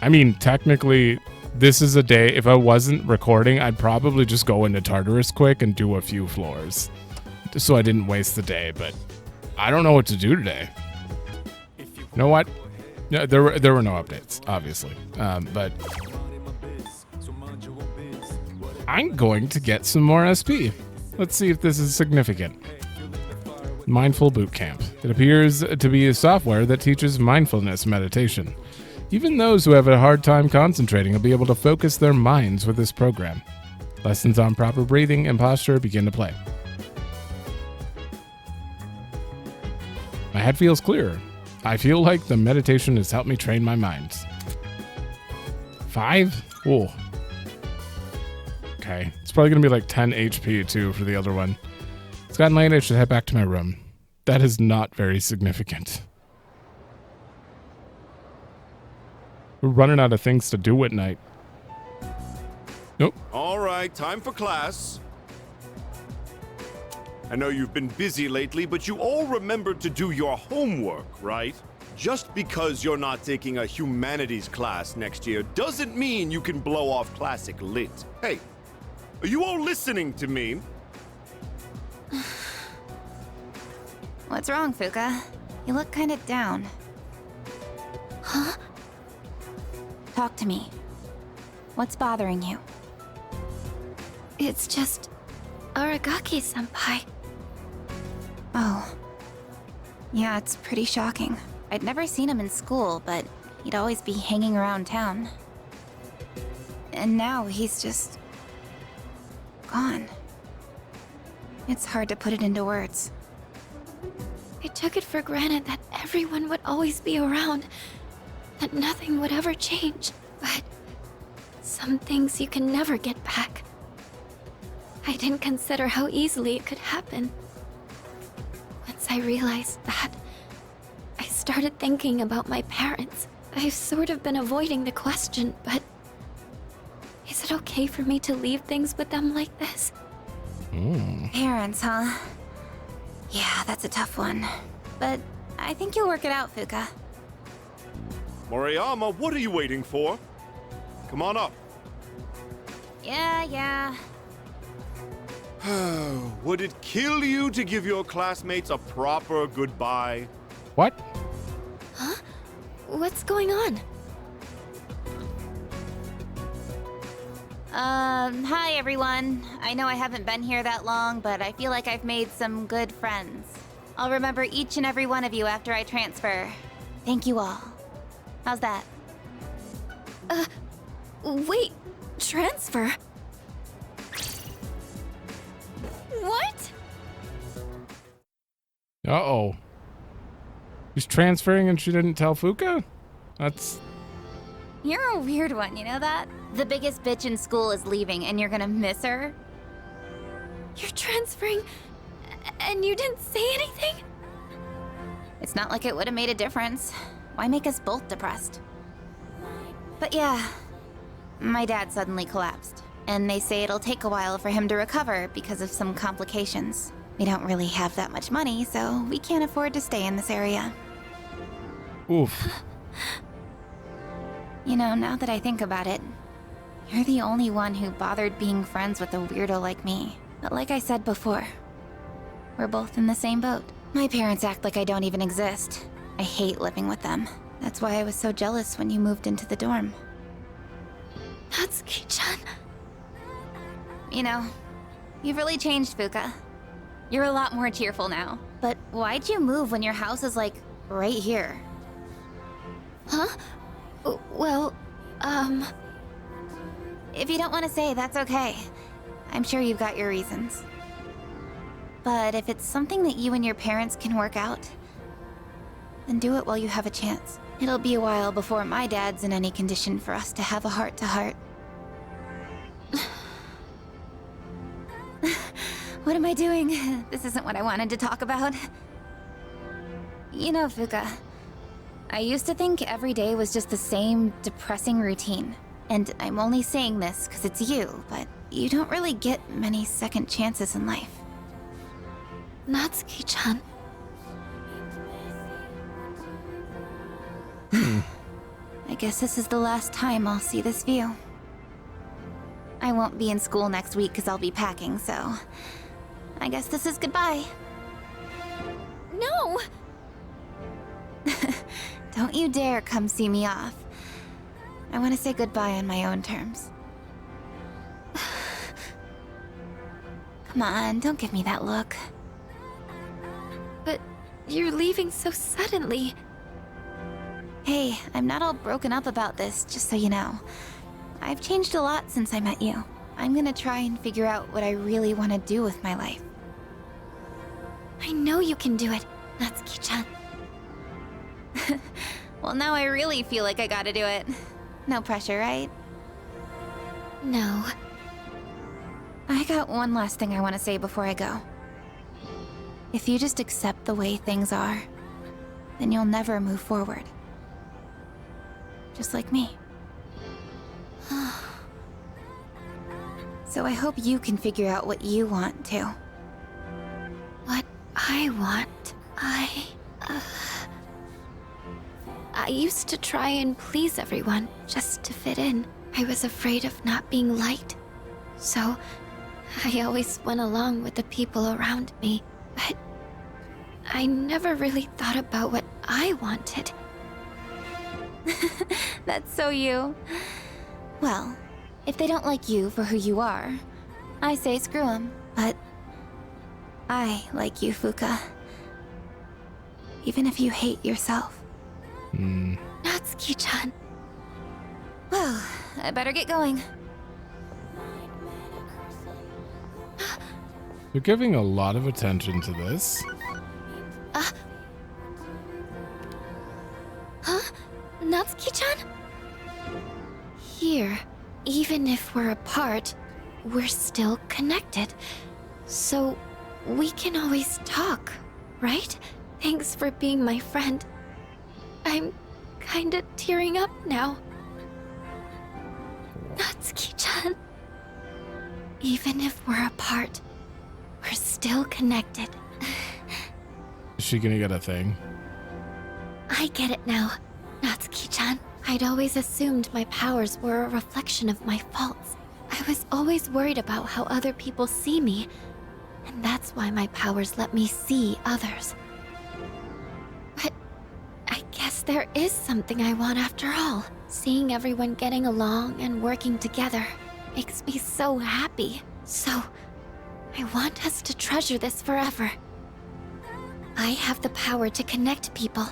I mean, technically, this is a day, if I wasn't recording, I'd probably just go into Tartarus quick and do a few floors. So I didn't waste the day, but I don't know what to do today. You know what? No, there were no updates, obviously. But I'm going to get some more SP. Let's see if this is significant. Mindful Boot Camp. It appears to be a software that teaches mindfulness meditation. Even those who have a hard time concentrating will be able to focus their minds with this program. Lessons on proper breathing and posture begin to play. My head feels clearer. I feel like the meditation has helped me train my mind. 5? Ooh. Okay. It's probably going to be like 10 HP too for the other one. It's gotten late. I should head back to my room. That is not very significant. We're running out of things to do at night. Nope. All right, time for class. I know you've been busy lately, but you all remembered to do your homework, right? Just because you're not taking a humanities class next year doesn't mean you can blow off classic lit. Hey, are you all listening to me? What's wrong, Fuka? You look kind of down. Huh? Talk to me. What's bothering you? It's just Aragaki-senpai. Oh. Yeah, it's pretty shocking. I'd never seen him in school, but he'd always be hanging around town. And now he's just... gone. It's hard to put it into words. I took it for granted that everyone would always be around, that nothing would ever change, but some things you can never get back. I didn't consider how easily it could happen. Once I realized that, I started thinking about my parents. I've sort of been avoiding the question, but is it okay for me to leave things with them like this? Parents, huh? Yeah, that's a tough one. But I think you'll work it out, Fuka. Moriyama, what are you waiting for? Come on up. Yeah. Would it kill you to give your classmates a proper goodbye? What? Huh? What's going on? Hi everyone. I know I haven't been here that long, but I feel like I've made some good friends. I'll remember each and every one of you after I transfer. Thank you all. How's that? Wait, transfer? What? Uh-oh. She's transferring and she didn't tell Fuka? That's... You're a weird one, you know that? The biggest bitch in school is leaving and you're gonna miss her? You're transferring, and you didn't say anything? It's not like it would have made a difference. Why make us both depressed? But yeah, my dad suddenly collapsed. And they say it'll take a while for him to recover because of some complications. We don't really have that much money, so we can't afford to stay in this area. Oof. You know, now that I think about it, you're the only one who bothered being friends with a weirdo like me. But like I said before, we're both in the same boat. My parents act like I don't even exist. I hate living with them. That's why I was so jealous when you moved into the dorm. Natsuki-chan. You know, you've really changed, Fuka. You're a lot more cheerful now. But why'd you move when your house is, like, right here? Huh? Well, If you don't want to say, that's okay. I'm sure you've got your reasons. But if it's something that you and your parents can work out, then do it while you have a chance. It'll be a while before my dad's in any condition for us to have a heart-to-heart. What am I doing? This isn't what I wanted to talk about. You know, Fuka, I used to think every day was just the same depressing routine. And I'm only saying this because it's you, but you don't really get many second chances in life. Natsuki-chan. I guess this is the last time I'll see this view. I won't be in school next week because I'll be packing, so... I guess this is goodbye. No! Don't you dare come see me off. I want to say goodbye on my own terms. Come on, don't give me that look. But you're leaving so suddenly. Hey, I'm not all broken up about this, just so you know. I've changed a lot since I met you. I'm gonna try and figure out what I really want to do with my life. I know you can do it, Natsuki-chan. Well, now I really feel like I gotta do it. No pressure, right? No. I got one last thing I want to say before I go. If you just accept the way things are, then you'll never move forward. Just like me. So I hope you can figure out what you want too. What I want, I used to try and please everyone just to fit in. I was afraid of not being liked. So I always went along with the people around me. But I never really thought about what I wanted. That's so you. Well, if they don't like you for who you are, I say screw them. But I like you, Fuka. Even if you hate yourself. Natsuki-chan. Well, I better get going. You're giving a lot of attention to this. Natsuki-chan? Here, even if we're apart, we're still connected. So, we can always talk, right? Thanks for being my friend. I'm kinda tearing up now. Natsuki-chan. Even if we're apart, we're still connected. Is she gonna get a thing? I get it now, Natsuki-chan. I'd always assumed my powers were a reflection of my faults. I was always worried about how other people see me, and that's why my powers let me see others. But I guess there is something I want after all. Seeing everyone getting along and working together makes me so happy. So, I want us to treasure this forever. I have the power to connect people,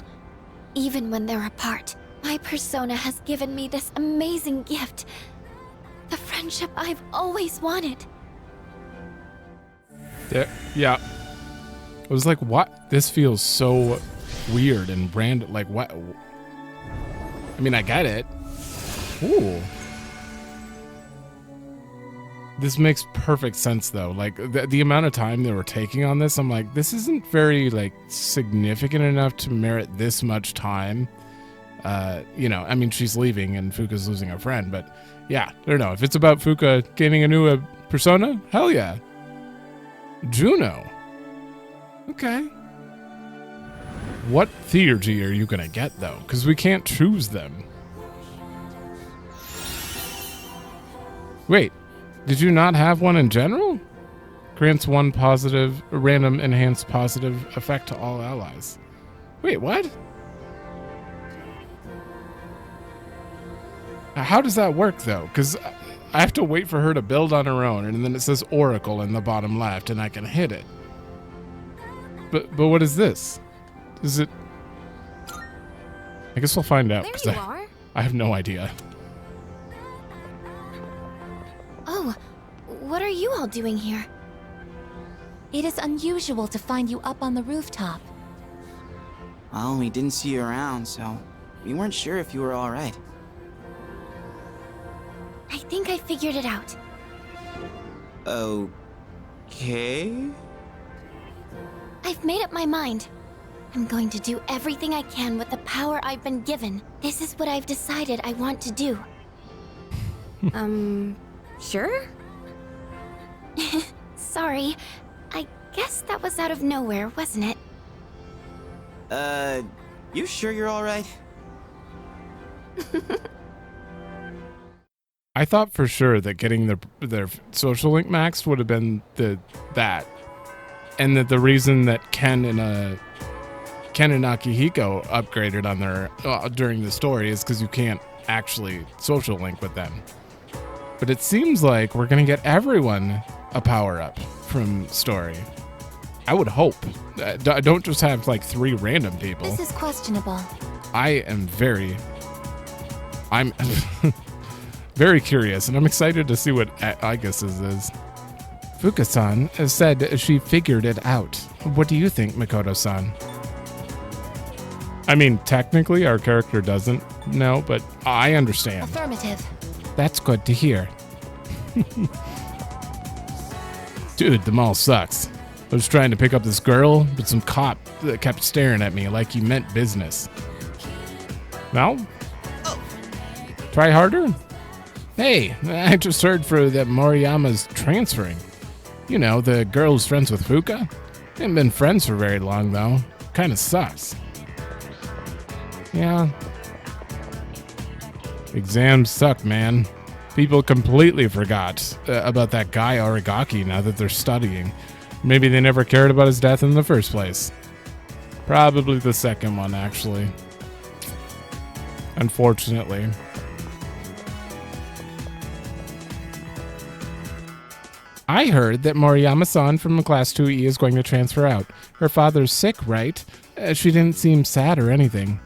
even when they're apart. My persona has given me this amazing gift. The friendship I've always wanted. Yeah. It was like, what? This feels so weird and random. Like, what? I mean, I get it. Ooh. This makes perfect sense, though. Like, the amount of time they were taking on this, I'm like, this isn't very, like, significant enough to merit this much time. You know, I mean, she's leaving and Fuka's losing her friend, but yeah, I don't know. If it's about Fuka gaining a new persona, hell yeah. Juno. Okay. What theurgy are you gonna get, though? Because we can't choose them. Wait, did you not have one in general? Grants one positive, random enhanced positive effect to all allies. Wait, what? How does that work, though? Because I have to wait for her to build on her own, and then it says Oracle in the bottom left, and I can hit it. But what is this? Is it... I guess we'll find out, because I have no idea. Oh, what are you all doing here? It is unusual to find you up on the rooftop. Well, we didn't see you around, so we weren't sure if you were all right. I think I figured it out. Okay? I've made up my mind. I'm going to do everything I can with the power I've been given. This is what I've decided I want to do. Sure? Sorry. I guess that was out of nowhere, wasn't it? You sure you're all right? I thought for sure that getting their social link maxed would have been that, and that the reason that Ken and Akihiko upgraded on their during the story is because you can't actually social link with them. But it seems like we're gonna get everyone a power up from story. I would hope. Don't just have like 3 random people. This is questionable. I'm very curious, and I'm excited to see what Aigus's is. Fuka-san has said she figured it out. What do you think, Makoto-san? I mean, technically, our character doesn't know, but I understand. Affirmative. That's good to hear. Dude, the mall sucks. I was trying to pick up this girl, but some cop kept staring at me like he meant business. Well, try harder? Hey, I just heard that Moriyama's transferring. You know, the girl who's friends with Fuka? They haven't been friends for very long, though. Kinda sucks. Yeah. Exams suck, man. People completely forgot about that guy Aragaki now that they're studying. Maybe they never cared about his death in the first place. Probably the second one, actually. Unfortunately. I heard that Moriyama-san from Class 2E is going to transfer out. Her father's sick, right? She didn't seem sad or anything.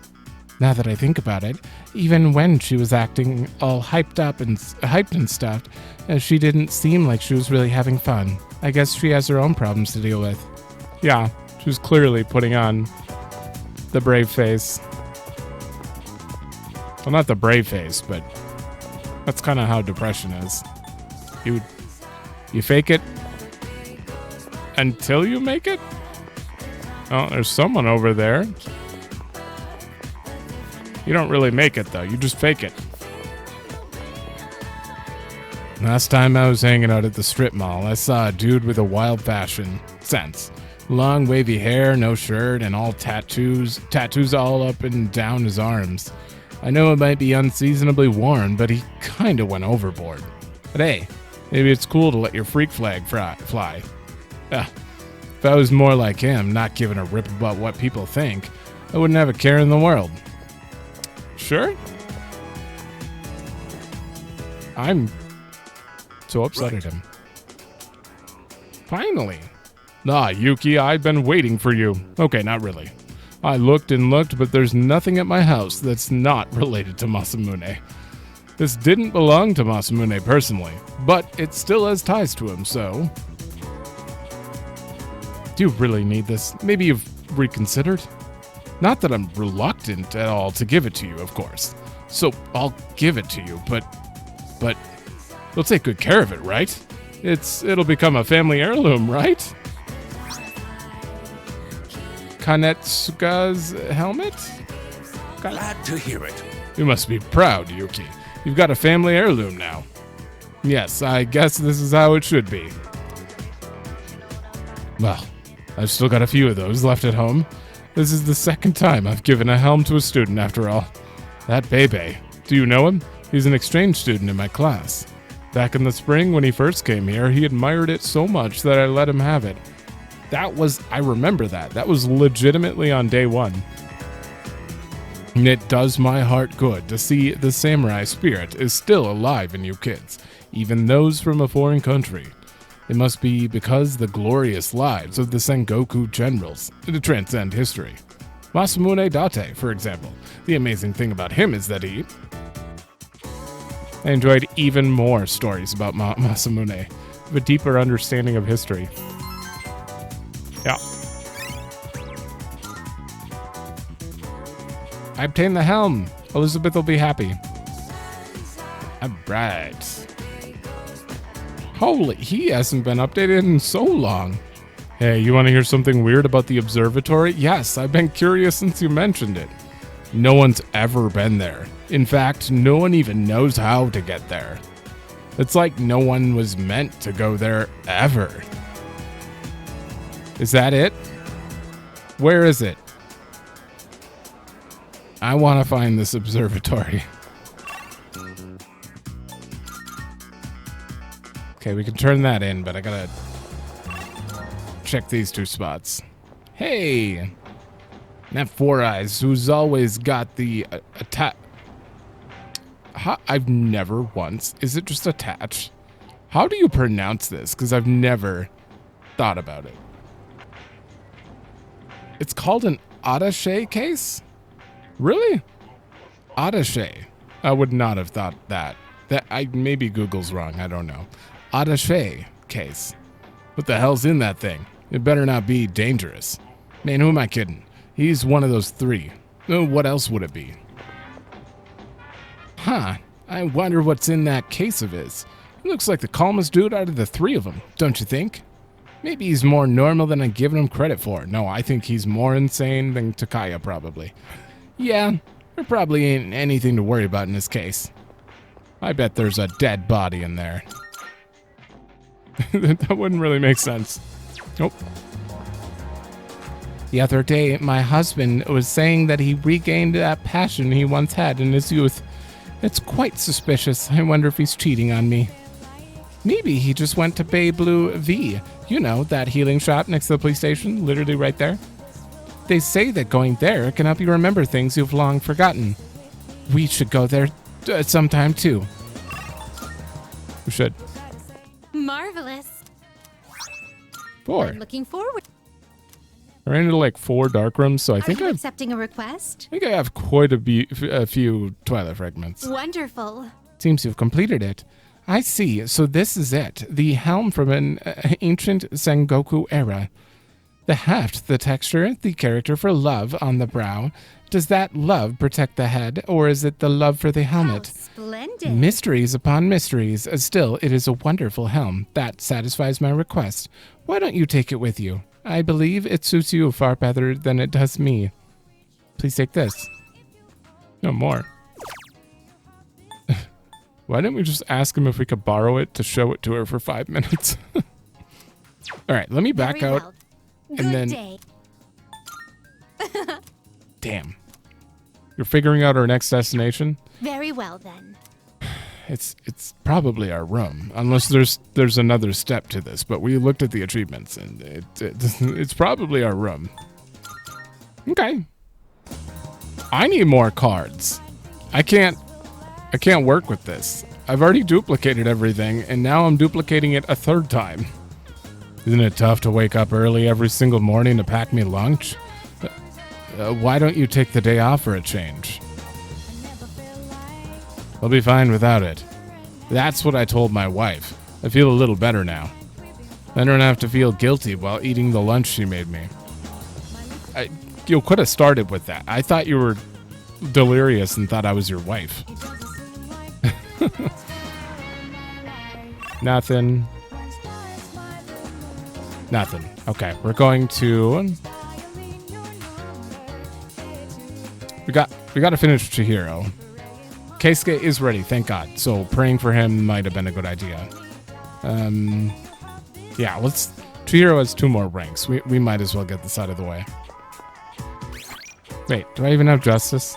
Now that I think about it, even when she was acting all hyped and stuff, she didn't seem like she was really having fun. I guess she has her own problems to deal with. Yeah, she was clearly putting on the brave face. Well, not the brave face, but that's kind of how depression is. You fake it until you make it? Oh, there's someone over there. You don't really make it, though. You just fake it. Last time I was hanging out at the strip mall, I saw a dude with a wild fashion sense. Long wavy hair, no shirt, and all tattoos. Tattoos all up and down his arms. I know it might be unseasonably worn, but he kinda went overboard. But hey, maybe it's cool to let your freak flag fly. If I was more like him, not giving a rip about what people think, I wouldn't have a care in the world. Sure? I'm so upset at him. Finally. Ah, Yuki, I've been waiting for you. Okay, not really. I looked and looked, but there's nothing at my house that's not related to Masamune. This didn't belong to Masamune personally, but it still has ties to him, so... Do you really need this? Maybe you've reconsidered? Not that I'm reluctant at all to give it to you, of course. So I'll give it to you, but we'll take good care of it, right? It'll become a family heirloom, right? Kanetsuga's helmet? Glad to hear it. You must be proud, Yuki. You've got a family heirloom now. Yes, I guess this is how it should be. Well, I've still got a few of those left at home. This is the second time I've given a helm to a student, after all. That Bebe. Do you know him? He's an exchange student in my class. Back in the spring when he first came here, he admired it so much that I let him have it. I remember that. That was legitimately on day one. And it does my heart good to see the samurai spirit is still alive in you kids, even those from a foreign country. It must be because the glorious lives of the Sengoku generals transcend history. Masamune Date, for example. The amazing thing about him is that I enjoyed even more stories about Masamune, with a deeper understanding of history. Yeah. I obtained the helm. Elizabeth will be happy. Alright. Holy, he hasn't been updated in so long. Hey, you want to hear something weird about the observatory? Yes, I've been curious since you mentioned it. No one's ever been there. In fact, no one even knows how to get there. It's like no one was meant to go there ever. Is that it? Where is it? I want to find this observatory. Okay, we can turn that in, but I gotta check these 2 spots. Hey! That Four Eyes, who's always got the attack. I've never once. Is it just attached? How do you pronounce this? Because I've never thought about it. It's called an attaché case? Really? Attaché. I would not have thought that. Maybe Google's wrong. I don't know. Attaché case. What the hell's in that thing? It better not be dangerous. Man, who am I kidding? He's one of those three. What else would it be? Huh. I wonder what's in that case of his. He looks like the calmest dude out of the three of them, don't you think? Maybe he's more normal than I'm giving him credit for. No, I think he's more insane than Takaya, probably. Yeah, there probably ain't anything to worry about in this case. I bet there's a dead body in there. That wouldn't really make sense. Nope. The other day, my husband was saying that he regained that passion he once had in his youth. It's quite suspicious. I wonder if he's cheating on me. Maybe he just went to Bay Blue V. You know, that healing shop next to the police station, literally right there. They say that going there can help you remember things you've long forgotten. We should go there sometime too. We should. Marvelous. 4. I'm looking forward. We're into like 4 dark rooms, so I think Are you accepting a request? I have quite a few Twilight fragments. Wonderful. Seems you've completed it. I see. So this is it. The helm from an ancient Sengoku era. The heft, the texture, the character for love on the brow. Does that love protect the head, or is it the love for the helmet? How splendid. Mysteries upon mysteries. Still, it is a wonderful helm. That satisfies my request. Why don't you take it with you? I believe it suits you far better than it does me. Please take this. No more. Why didn't we just ask him if we could borrow it to show it to her for 5 minutes? All right, let me back Very out. well. And Good then... day. Damn. You're figuring out our next destination? Very well then. It's probably our room, unless there's another step to this. But we looked at the achievements, and it's probably our room. Okay. I need more cards. I can't work with this. I've already duplicated everything, and now I'm duplicating it a 3rd time. Isn't it tough to wake up early every single morning to pack me lunch? Why don't you take the day off for a change? I'll be fine without it. That's what I told my wife. I feel a little better now. I don't have to feel guilty while eating the lunch she made me. You could have started with that. I thought you were delirious and thought I was your wife. Nothing. Nothing. Okay, we're going to... We got to finish Chihiro. Keisuke is ready, thank God. So praying for him might have been a good idea. Yeah, Chihiro has 2 more ranks. We might as well get this out of the way. Wait, do I even have justice?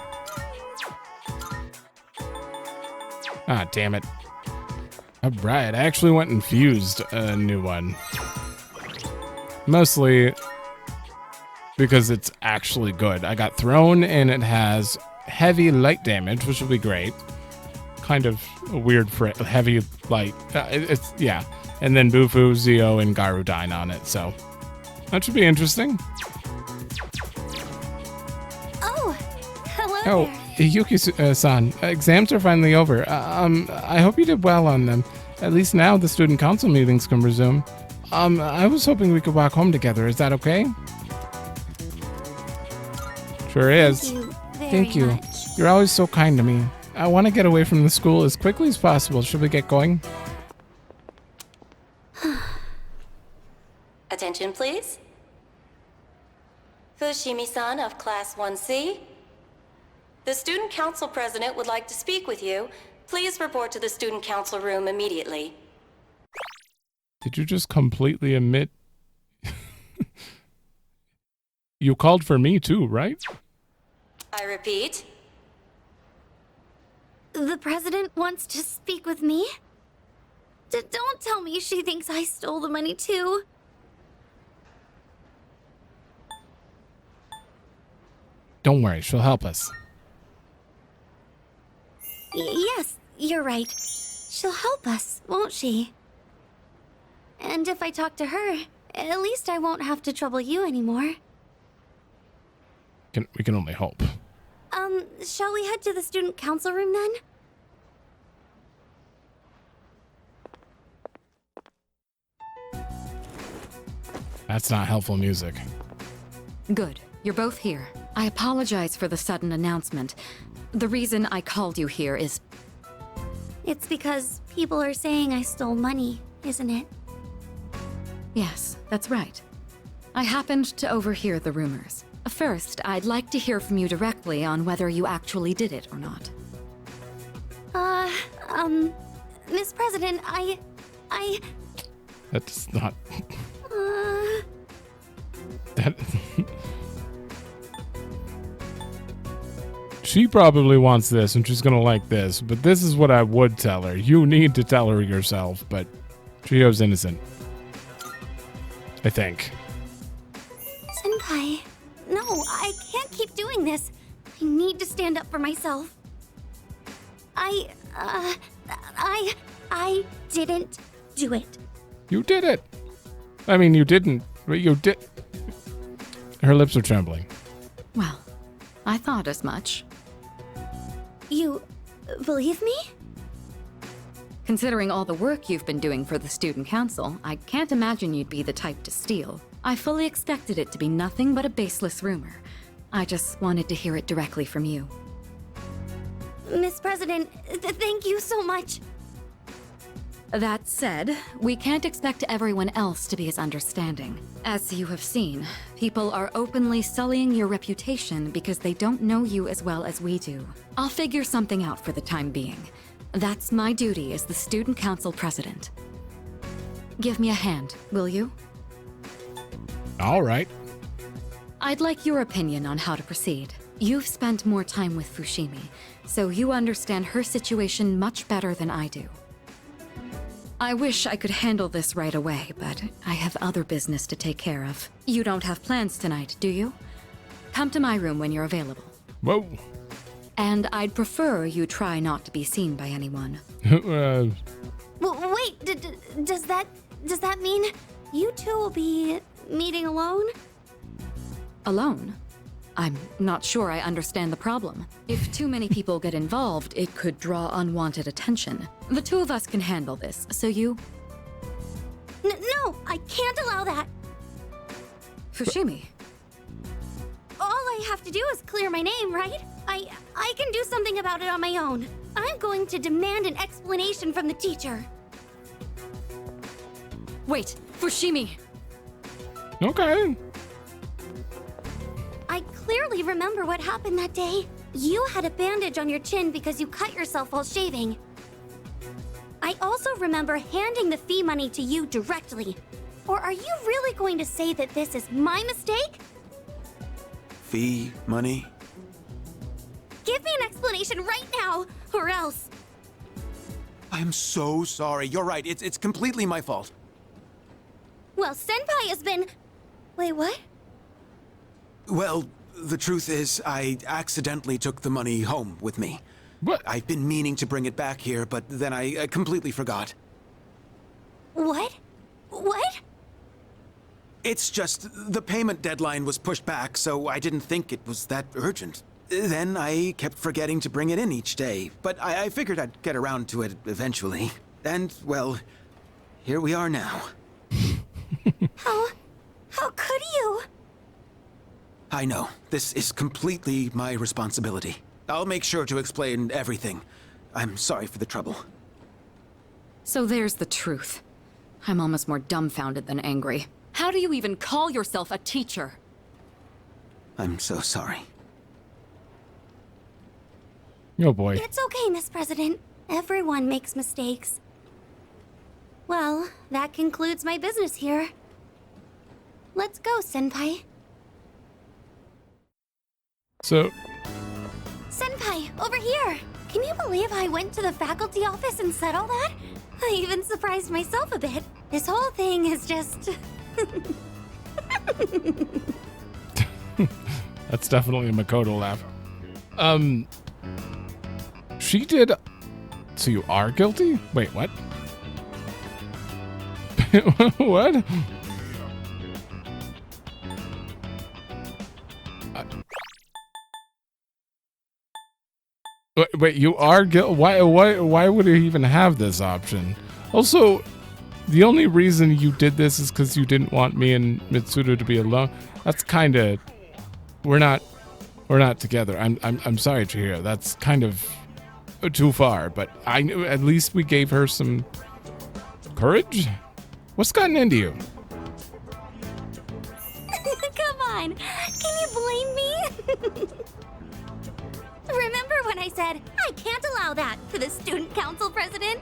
Ah, damn it. Alright, I actually went and fused a new one. Mostly because it's actually good. I got thrown and it has heavy light damage, which will be great. Kind of a weird heavy light. Yeah. And then Bufu, Zio, and Garudine on it, so that should be interesting. Oh, hello Oh, Yuki-san, exams are finally over. I hope you did well on them. At least now the student council meetings can resume. I was hoping we could walk home together. Is that okay? Sure is. Thank you very much. You're always so kind to me. I want to get away from the school as quickly as possible. Should we get going? Attention, please. Fushimi-san of Class 1C. The Student Council President would like to speak with you. Please report to the Student Council room immediately. Did you just completely admit? You called for me too, right? I repeat. The president wants to speak with me? Don't tell me she thinks I stole the money too. Don't worry, she'll help us. Yes, you're right. She'll help us, won't she? And if I talk to her, At least I won't have to trouble you anymore. We can only hope. Shall we head to the student council room then? That's not helpful music. Good. You're both here. I apologize for the sudden announcement. The reason I called you here is... It's because people are saying I stole money, isn't it? Yes, that's right. I happened to overhear the rumors. First, I'd like to hear from you directly on whether you actually did it or not. Miss President, I... That's not... That... She probably wants this and she's gonna like this, but this is what I would tell her. You need to tell her yourself, but Trio's innocent. I think. Senpai, no, I can't keep doing this. I need to stand up for myself. I didn't do it. You did it. I mean, you didn't, but you did. Her lips are trembling. Well, I thought as much. You believe me? Considering all the work you've been doing for the student council, I can't imagine you'd be the type to steal. I fully expected it to be nothing but a baseless rumor. I just wanted to hear it directly from you. Miss President, thank you so much. That said, we can't expect everyone else to be as understanding. As you have seen, people are openly sullying your reputation because they don't know you as well as we do. I'll figure something out for the time being. That's my duty as the student council president. Give me a hand, will you? All right. I'd like your opinion on how to proceed. You've spent more time with Fushimi, so you understand her situation much better than I do. I wish I could handle this right away, but I have other business to take care of. You don't have plans tonight, do you? Come to my room when you're available. Whoa. And I'd prefer you try not to be seen by anyone. Wait, does that mean you two will be meeting alone? Alone? I'm not sure I understand the problem. If too many people get involved, it could draw unwanted attention. The two of us can handle this, so you... No, I can't allow that. Fushimi. All I have to do is clear my name, right? I can do something about it on my own. I'm going to demand an explanation from the teacher. Wait, Fushimi! Okay. I clearly remember what happened that day. You had a bandage on your chin because you cut yourself while shaving. I also remember handing the fee money to you directly. Or are you really going to say that this is my mistake? Fee money? Give me an explanation right now, or else. I'm so sorry. You're right. It's completely my fault. Well, Senpai has been... Wait, what? Well, the truth is, I accidentally took the money home with me. What? I've been meaning to bring it back here, but then I completely forgot. What? What? It's just, the payment deadline was pushed back, so I didn't think it was that urgent. Then I kept forgetting to bring it in each day, but I figured I'd get around to it eventually. And, well, here we are now. How could you? I know. This is completely my responsibility. I'll make sure to explain everything. I'm sorry for the trouble. So there's the truth. I'm almost more dumbfounded than angry. How do you even call yourself a teacher? I'm so sorry. Oh boy. It's okay, Miss President. Everyone makes mistakes. Well, that concludes my business here. Let's go, Senpai. So... Senpai, over here! Can you believe I went to the faculty office and said all that? I even surprised myself a bit. This whole thing is just... That's definitely a Makoto laugh. She did... So you are guilty? Wait, what? What? Wait, you are why would he even have this option? Also, the only reason you did this is because you didn't want me and Mitsuda to be alone. That's kind of we're not together. I'm sorry, Chihiro. That's kind of too far. But I knew at least we gave her some courage. What's gotten into you? Come on, can you blame me? Remember when I said, I can't allow that for the student council president?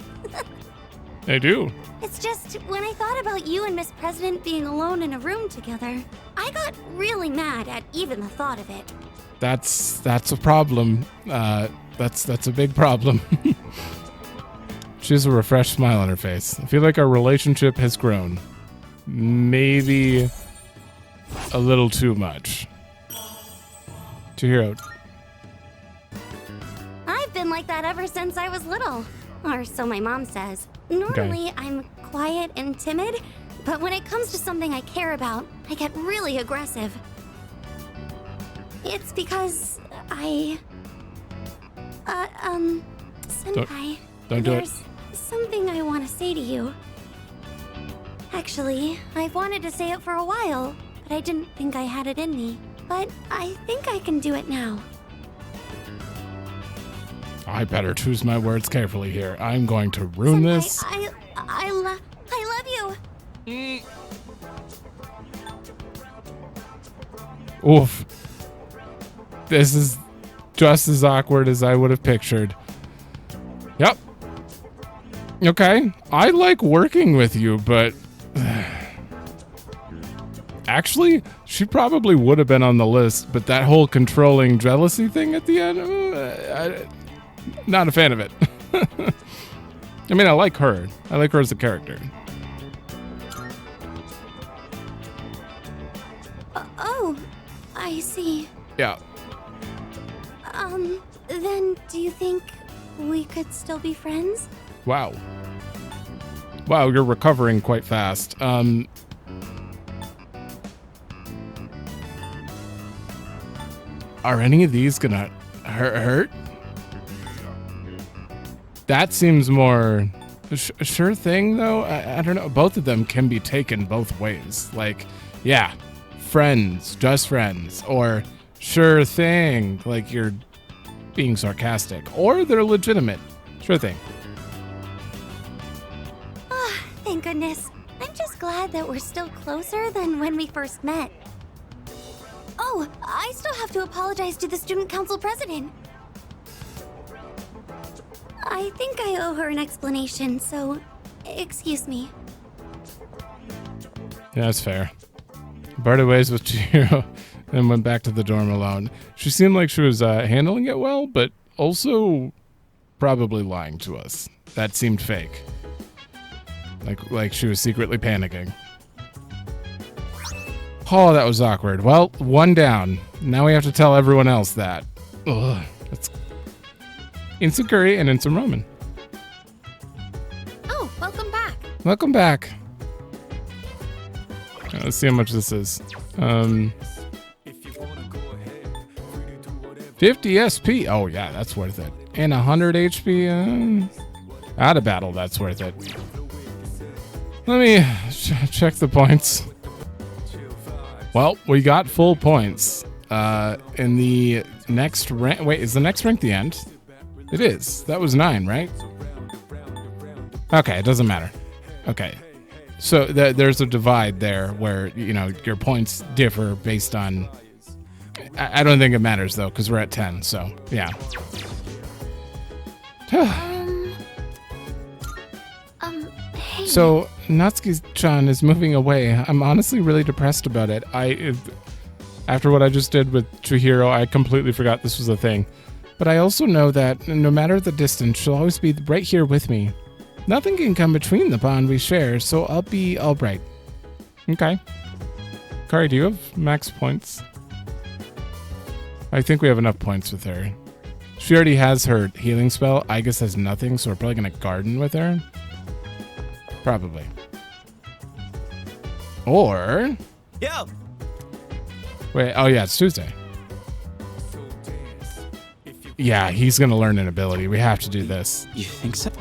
I do. It's just, when I thought about you and Miss President being alone in a room together, I got really mad at even the thought of it. That's a problem. That's a big problem. She has a refreshed smile on her face. I feel like our relationship has grown. Maybe a little too much. Chihiro. I've been like that ever since I was little. Or so my mom says. Normally, I'm quiet and timid, but when it comes to something I care about, I get really aggressive. It's because I... Senpai, Don't do it. there's something I want to say to you. Actually, I've wanted to say it for a while, but I didn't think I had it in me. But I think I can do it now. I better choose my words carefully here. I'm going to ruin Senpai, this. I love you. Oof. This is just as awkward as I would have pictured. Yep. Okay. I like working with you, but... Actually, she probably would have been on the list, but that whole controlling jealousy thing at the end... not a fan of it. I mean, I like her. I like her as a character. Oh, I see. Yeah. Then do you think we could still be friends? Wow. Wow, you're recovering quite fast. Are any of these gonna hurt? That seems more sure thing, though. I don't know. Both of them can be taken both ways. Like, yeah, friends, just friends, or sure thing, like you're being sarcastic, or they're legitimate. Sure thing. Ah, thank goodness. I'm just glad that we're still closer than when we first met. Oh, I still have to apologize to the student council president. I think I owe her an explanation, so excuse me. Yeah, that's fair. Parted ways with Chihiro and went back to the dorm alone. She seemed like she was handling it well, but also probably lying to us. That seemed fake. Like she was secretly panicking. Oh, that was awkward. Well, one down. Now we have to tell everyone else that. Ugh, that's instant curry and instant ramen. Oh, welcome back. Welcome back. Let's see how much this is. 50 SP. Oh yeah, that's worth it. And 100 HP. Out of battle, that's worth it. Let me check the points. Well, we got full points. In the next rank. Wait, is the next rank the end? It is. That was 9, right? Okay, it doesn't matter. Okay. So there's a divide there where, you know, your points differ based on... I don't think it matters, though, because we're at 10, so, yeah. Hey. So, Natsuki-chan is moving away. I'm honestly really depressed about it. After what I just did with Chihiro, I completely forgot this was a thing. But I also know that no matter the distance, she'll always be right here with me. Nothing can come between the bond we share, so I'll be all right. Okay. Kari, do you have max points? I think we have enough points with her. She already has her healing spell. Igus has nothing, so we're probably going to garden with her. Probably. Or... Yo! Wait, oh yeah, it's Tuesday. Yeah, he's gonna learn an ability. We have to do this. You think so?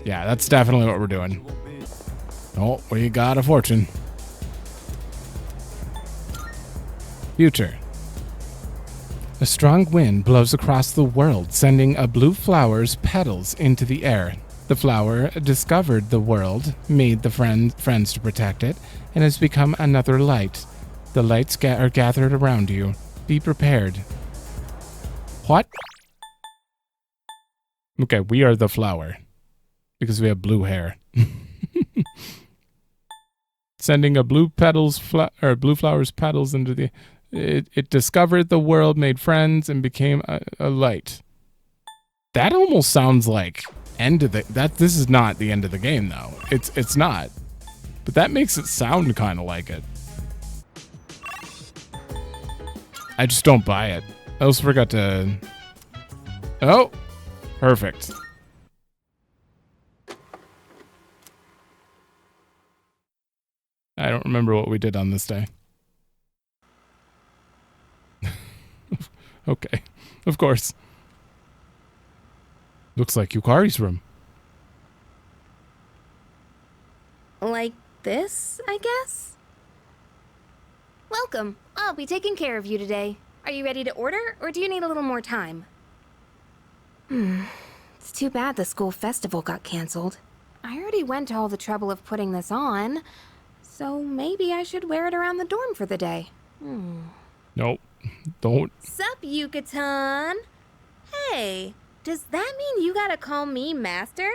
Yeah, that's definitely what we're doing. Oh, we got a fortune. Future. A strong wind blows across the world, sending a blue flower's petals into the air. The flower discovered the world, made the friends to protect it, and has become another light. The lights are gathered around you. Be prepared. What? Okay, we are the flower. Because we have blue hair. Sending a blue flower's petals into the... It discovered the world, made friends, and became a light. That almost sounds like end of the... This is not the end of the game, though. It's not. But that makes it sound kind of like it. I just don't buy it. I also forgot to... Oh! Perfect. I don't remember what we did on this day. Okay. Of course. Looks like Yukari's room. Like this, I guess? Welcome. I'll be taking care of you today. Are you ready to order, or do you need a little more time? It's too bad the school festival got canceled. I already went to all the trouble of putting this on, so maybe I should wear it around the dorm for the day. Nope. Don't. Sup, Yucatan? Hey, does that mean you gotta call me Master?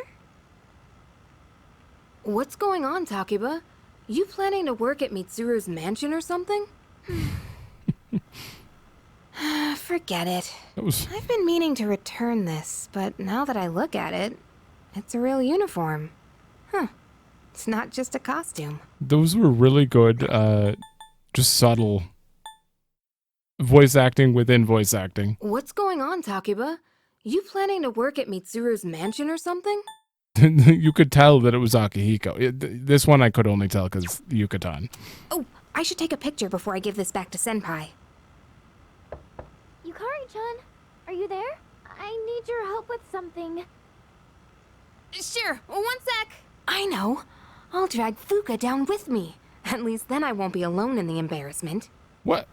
What's going on, Takiba? You planning to work at Mitsuru's mansion or something? Forget it. I've been meaning to return this, but now that I look at it, it's a real uniform. Huh. It's not just a costume. Those were really good, just subtle voice acting within voice acting. What's going on, Takiba? You planning to work at Mitsuru's mansion or something? You could tell that it was Akihiko. This one I could only tell because Yucatan. Oh, I should take a picture before I give this back to Senpai. Yukari-chan, are you there? I need your help with something. Sure, one sec. I know. I'll drag Fuka down with me. At least then I won't be alone in the embarrassment. What?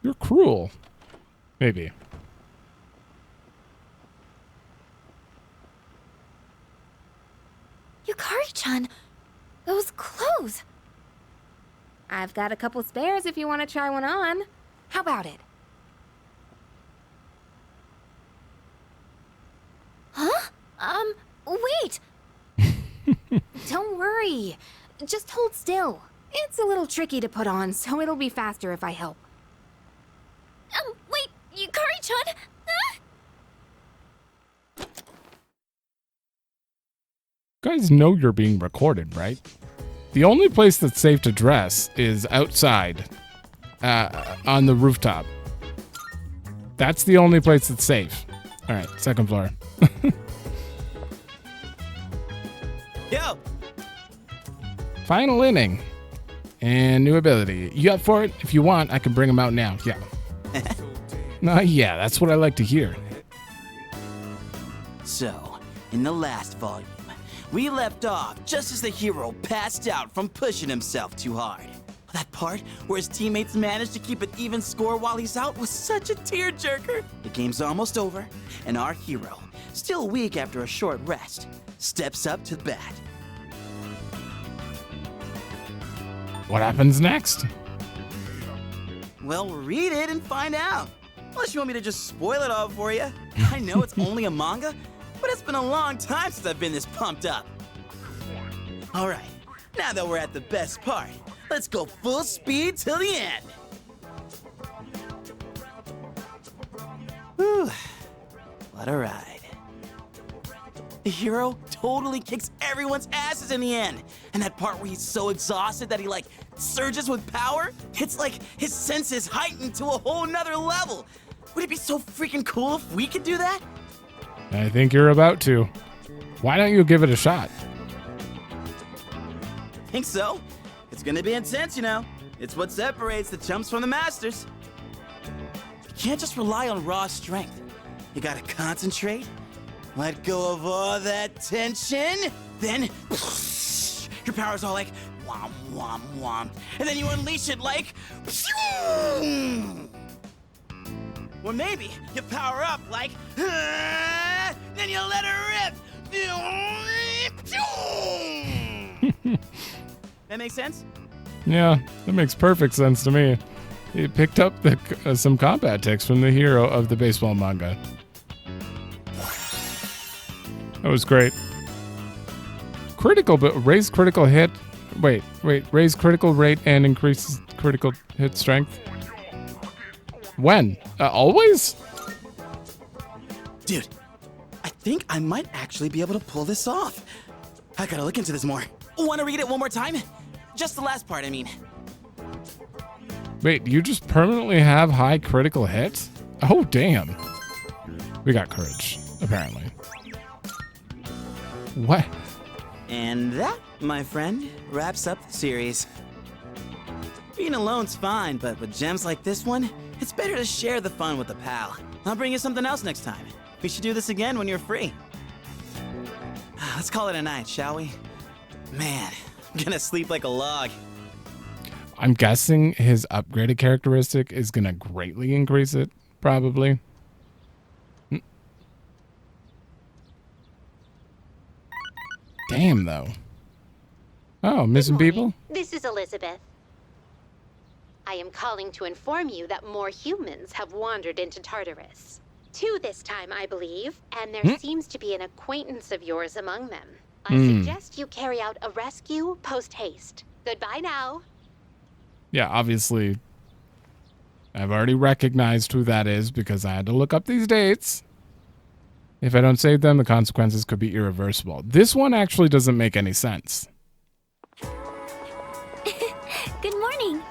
You're cruel. Maybe. Yukari-chan, those clothes. I've got a couple spares if you want to try one on. How about it? Huh? Wait! Don't worry. Just hold still. It's a little tricky to put on, so it'll be faster if I help. Wait, Yukari-chan! You guys know you're being recorded, right? The only place that's safe to dress is outside, on the rooftop. That's the only place that's safe. All right, second floor. Yo! Final inning. And new ability. You up for it? If you want, I can bring them out now. Yeah. Yeah, that's what I like to hear. So, in the last volume, we left off just as the hero passed out from pushing himself too hard. That part where his teammates managed to keep an even score while he's out was such a tearjerker. The game's almost over, and our hero, still weak after a short rest, steps up to the bat. What happens next? Well, read it and find out. Unless you want me to just spoil it all for you. I know it's only a manga, but it's been a long time since I've been this pumped up. All right, now that we're at the best part, let's go full speed till the end. Whew, what a ride. The hero totally kicks everyone's asses in the end. And that part where he's so exhausted that he like surges with power, it's like his senses heightened to a whole nother level. Would it be so freaking cool if we could do that? I think you're about to. Why don't you give it a shot? Think so? It's gonna be intense, you know. It's what separates the chumps from the masters. can't just rely on raw strength. You gotta concentrate, let go of all that tension, then your power's all like wham, wham, wham, and then you unleash it like or maybe you power up like then you let her rip. That makes sense? Yeah, that makes perfect sense to me. He picked up some combat tics from the hero of the baseball manga. That was great. Critical, but raise critical hit. Wait. Raise critical rate and increases critical hit strength. When? Always? Dude, I think I might actually be able to pull this off. I gotta look into this more. Want to read it one more time? Just the last part, I mean. Wait, you just permanently have high critical hit? Oh, damn. We got courage, apparently. What? And that, my friend, wraps up the series. Being alone's fine, but with gems like this one, it's better to share the fun with a pal. I'll bring you something else next time. We should do this again when you're free. Let's call it a night, shall we? Man, I'm gonna sleep like a log. I'm guessing his upgraded characteristic is gonna greatly increase it, probably. Damn, though. Oh, missing people? This is Elizabeth. I am calling to inform you that more humans have wandered into Tartarus. 2 this time, I believe, and there seems to be an acquaintance of yours among them. I suggest you carry out a rescue post-haste. Goodbye now. Yeah, obviously, I've already recognized who that is because I had to look up these dates. If I don't save them, the consequences could be irreversible. This one actually doesn't make any sense. Good morning.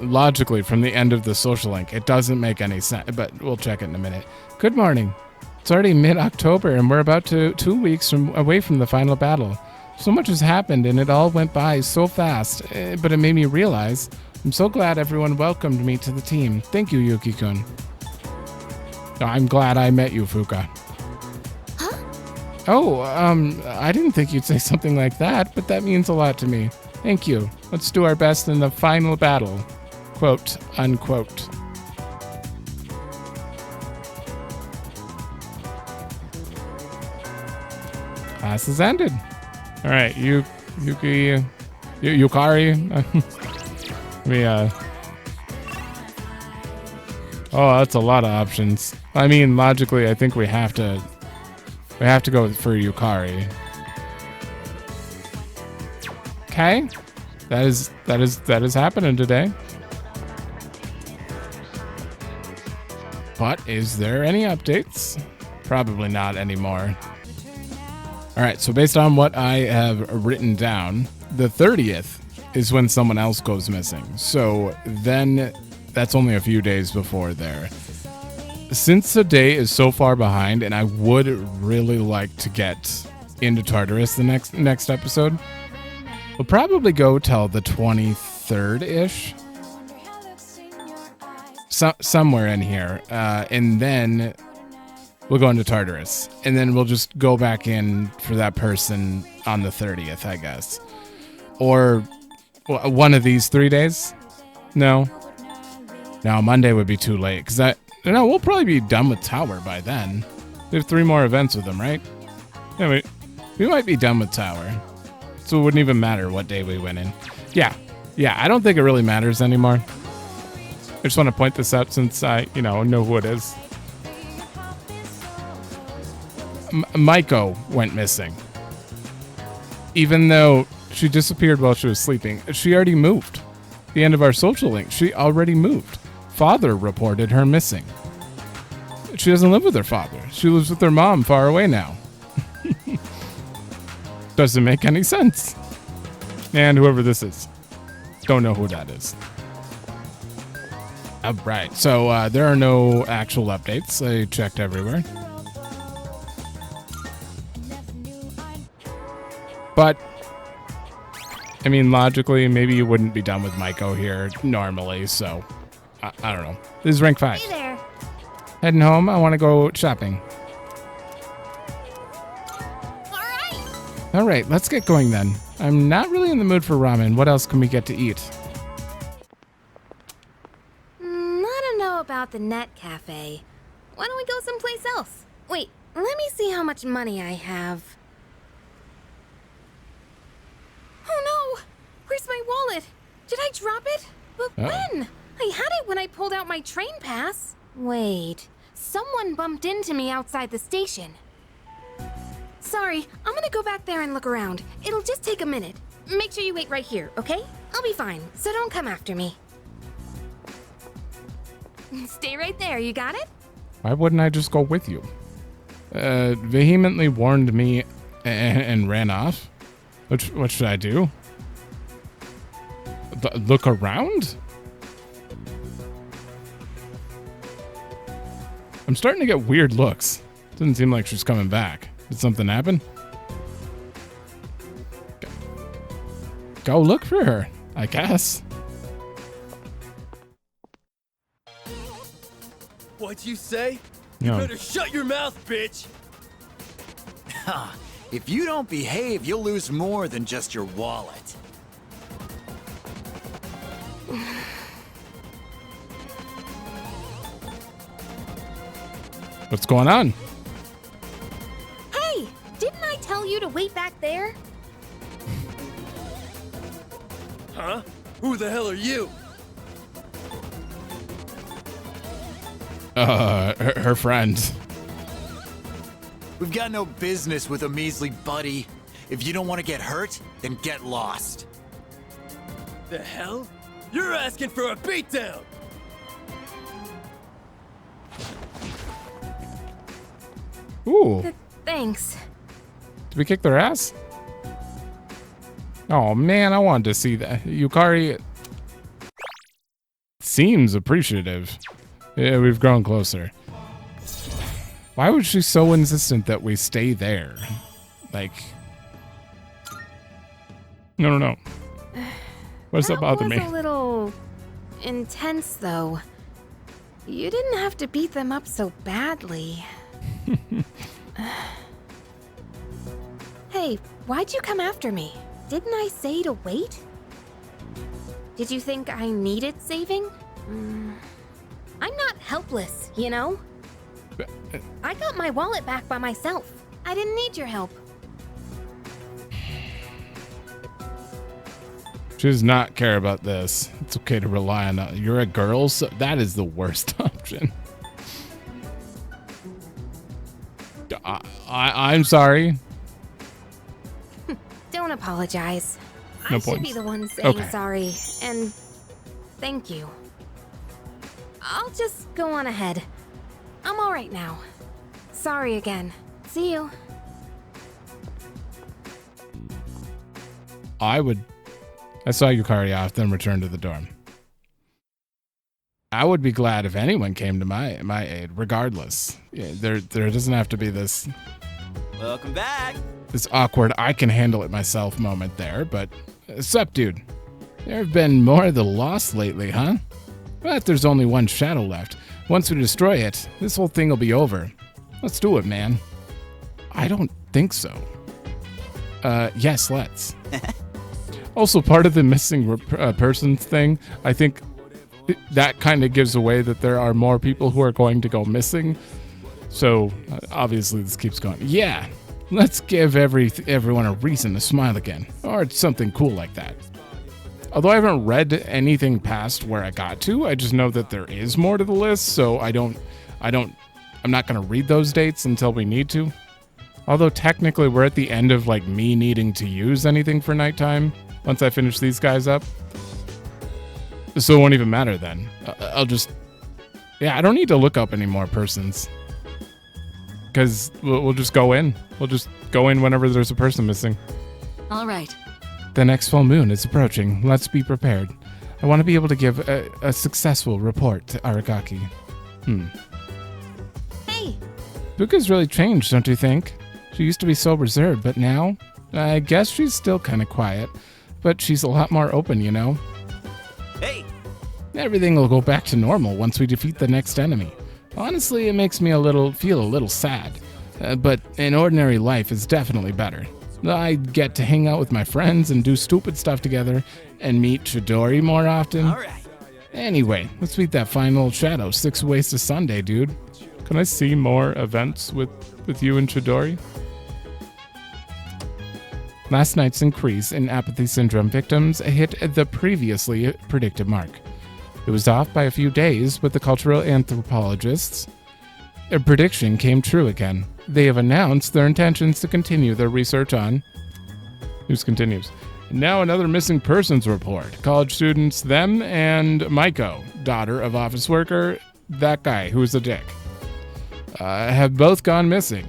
Logically, from the end of the social link, it doesn't make any sense, but we'll check it in a minute. Good morning. It's already mid-October, and we're about 2 weeks away from the final battle. So much has happened, and it all went by so fast, but it made me realize I'm so glad everyone welcomed me to the team. Thank you, Yuki-kun. I'm glad I met you, Fuka. Huh? Oh, I didn't think you'd say something like that, but that means a lot to me. Thank you. Let's do our best in the final battle. Quote, unquote. Class has ended. All right, Yukari. Oh, that's a lot of options. I mean, logically, I think we have to go for Yukari. Okay, that is happening today. But is there any updates? Probably not anymore. All right, so based on what I have written down, the 30th is when someone else goes missing. So then that's only a few days before there. Since the day is so far behind, and I would really like to get into Tartarus the next episode, we'll probably go till the 23rd-ish. Somewhere in here. And then we'll go into Tartarus. And then we'll just go back in for that person on the 30th, I guess. Or one of these 3 days? No, Monday would be too late. Because we'll probably be done with Tower by then. We have 3 more events with them, right? Yeah, we might be done with Tower. So it wouldn't even matter what day we went in. Yeah, I don't think it really matters anymore. I just want to point this out since I, know who it is. Maiko went missing. Even though she disappeared while she was sleeping, she already moved. The end of our social link, she already moved. Father reported her missing. She doesn't live with her father. She lives with her mom far away now. Doesn't make any sense. And whoever this is, don't know who that is. All right, so there are no actual updates. I checked everywhere. But, I mean, logically, maybe you wouldn't be done with Maiko here normally, so I don't know. This is rank 5. Hey there. Heading home. I want to go shopping. All right, let's get going then. I'm not really in the mood for ramen. What else can we get to eat? I don't know about the Net Cafe. Why don't we go someplace else? Wait, let me see how much money I have. Oh no! Where's my wallet? Did I drop it? But when? I had it when I pulled out my train pass. Wait, someone bumped into me outside the station. Sorry, I'm gonna go back there and look around. It'll just take a minute. Make sure you wait right here, okay? I'll be fine, so don't come after me. Stay right there, you got it? Why wouldn't I just go with you? Vehemently warned me and ran off? What should I do? Look around? I'm starting to get weird looks. Doesn't seem like she's coming back. Did something happen? Go look for her, I guess. What'd you say? No. You better shut your mouth, bitch! If you don't behave, you'll lose more than just your wallet. What's going on? Hey, didn't I tell you to wait back there? Huh? Who the hell are you? Her friend. We've got no business with a measly buddy. If you don't want to get hurt, then get lost. The hell? You're asking for a beatdown! Ooh. Thanks. Did we kick their ass? Oh man, I wanted to see that. Yukari seems appreciative. Yeah, we've grown closer. Why was she so insistent that we stay there? Like, no. Why does that bother me? That was a little intense, though. You didn't have to beat them up so badly. Hey, why'd you come after me? Didn't I say to wait? Did you think I needed saving? I'm not helpless, you know? I got my wallet back by myself. I didn't need your help. She does not care about this. It's okay to rely on that. You're a girl, so that is the worst option. I'm sorry. Don't apologize. No I should points. be the one saying Okay. sorry, and thank you. I'll just go on ahead. I'm all right now. Sorry again. See you. I saw Yukari off, then returned to the dorm. I would be glad if anyone came to my aid, regardless. Yeah, there doesn't have to be this Welcome back. awkward I can handle it myself moment there, but sup, dude? There have been more of the lost lately, huh? But there's only one shadow left. Once we destroy it, this whole thing will be over. Let's do it, man. I don't think so. Yes, let's. Also, part of the missing persons thing, I think that kind of gives away that there are more people who are going to go missing. So, obviously, this keeps going. Yeah, let's give everyone a reason to smile again. Or something cool like that. Although I haven't read anything past where I got to, I just know that there is more to the list, so I'm not going to read those dates until we need to. Although technically we're at the end of like me needing to use anything for nighttime once I finish these guys up. So it won't even matter then. I don't need to look up any more persons. Because we'll just go in. We'll just go in whenever there's a person missing. All right. The next full moon is approaching. Let's be prepared. I want to be able to give a successful report to Aragaki. Hey! Buka's really changed, don't you think? She used to be so reserved, but now, I guess she's still kind of quiet. But she's a lot more open, you know? Hey! Everything will go back to normal once we defeat the next enemy. Honestly, it makes me feel a little sad. But an ordinary life is definitely better. I get to hang out with my friends and do stupid stuff together and meet Chidori more often. Alright. Anyway, let's beat that final shadow 6 ways to Sunday, dude. Can I see more events with you and Chidori? Last night's increase in apathy syndrome victims hit the previously predicted mark. It was off by a few days, but the cultural anthropologists' prediction came true again. They have announced their intentions to continue their research on... News continues. Now another missing persons report. College students, them and Maiko, daughter of office worker, that guy who was a dick, have both gone missing.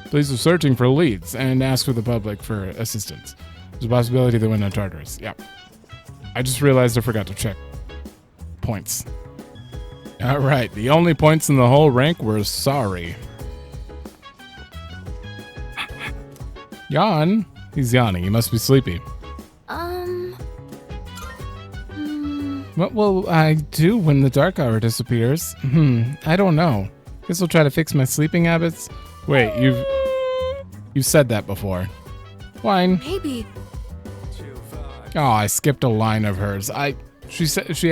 Police are searching for leads and ask for the public for assistance. There's a possibility they went on Tartarus. Yep. I just realized I forgot to check points. Alright, the only points in the whole rank were sorry. Yawn? He's yawning. He must be sleepy. What will I do when the dark hour disappears? I don't know. Guess I'll try to fix my sleeping habits. Wait, you've said that before. Wine. Maybe. Oh, I skipped a line of hers. She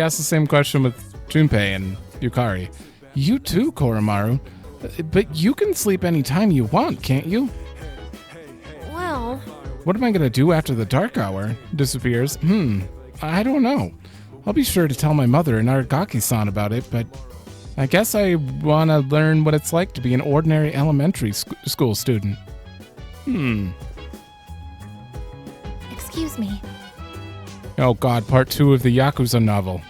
asked the same question with Junpei and Yukari. You too, Koromaru. But you can sleep anytime you want, can't you? Well... What am I gonna do after the dark hour disappears? I don't know. I'll be sure to tell my mother and Aragaki-san about it, but I guess I want to learn what it's like to be an ordinary elementary school student. Excuse me. Oh god, part 2 of the Yakuza novel.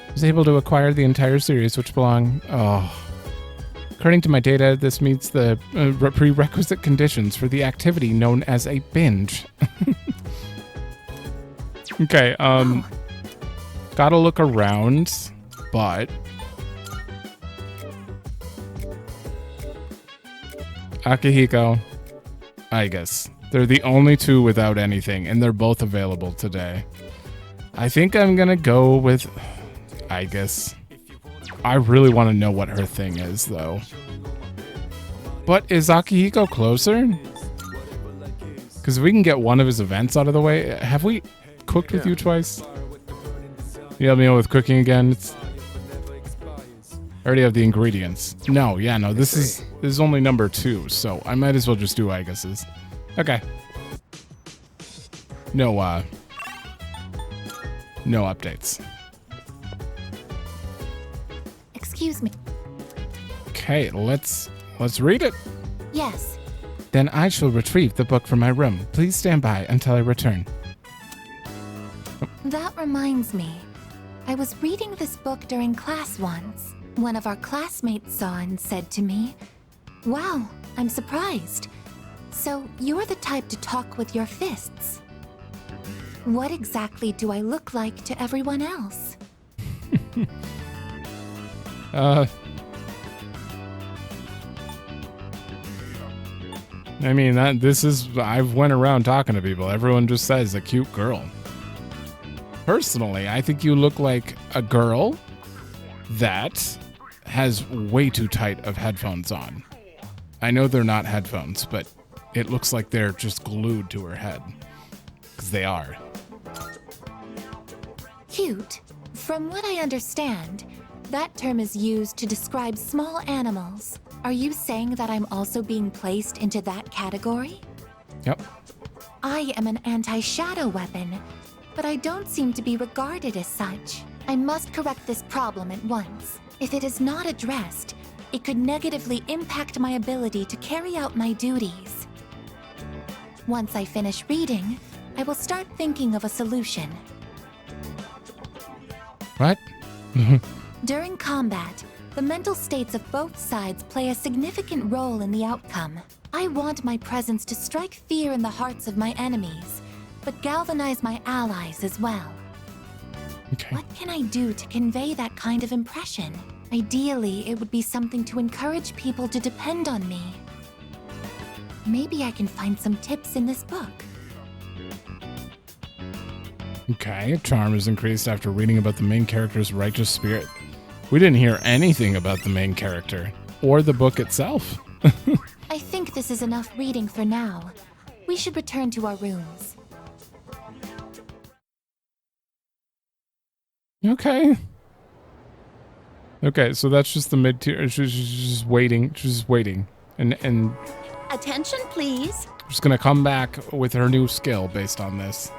I was able to acquire the entire series, which belong... According to my data, this meets the prerequisite conditions for the activity known as a binge. Okay, gotta look around, but... Akihiko, I guess. They're the only two without anything, and they're both available today. I think I'm gonna go with... I guess. I really want to know what her thing is, though. But is Akihiko closer? Because if we can get one of his events out of the way... Have we cooked with you twice? You help me out with cooking again? I already have the ingredients. No, this is only number 2, so I might as well just do I guesses. Okay. No updates. Excuse me. Okay, let's read it. Yes. Then I shall retrieve the book from my room. Please stand by until I return. That reminds me. I was reading this book during class once. One of our classmates saw and said to me, "Wow, I'm surprised. So you're the type to talk with your fists. What exactly do I look like to everyone else?" I mean, I've went around talking to people. Everyone just says a cute girl. Personally, I think you look like a girl that has way too tight of headphones on. I know they're not headphones, but it looks like they're just glued to her head. Because they are. Cute? From what I understand, that term is used to describe small animals. Are you saying that I'm also being placed into that category? Yep. I am an anti-shadow weapon, but I don't seem to be regarded as such. I must correct this problem at once. If it is not addressed, it could negatively impact my ability to carry out my duties. Once I finish reading, I will start thinking of a solution. What? During combat, the mental states of both sides play a significant role in the outcome. I want my presence to strike fear in the hearts of my enemies, but galvanize my allies as well. Okay. What can I do to convey that kind of impression? Ideally, it would be something to encourage people to depend on me. Maybe I can find some tips in this book. Okay, charm is increased after reading about the main character's righteous spirit. We didn't hear anything about the main character or the book itself. I think this is enough reading for now. We should return to our rooms. Okay. Okay, so that's just the mid-tier. She's just waiting. She's just waiting. And Attention, please. just gonna come back with her new skill based on this.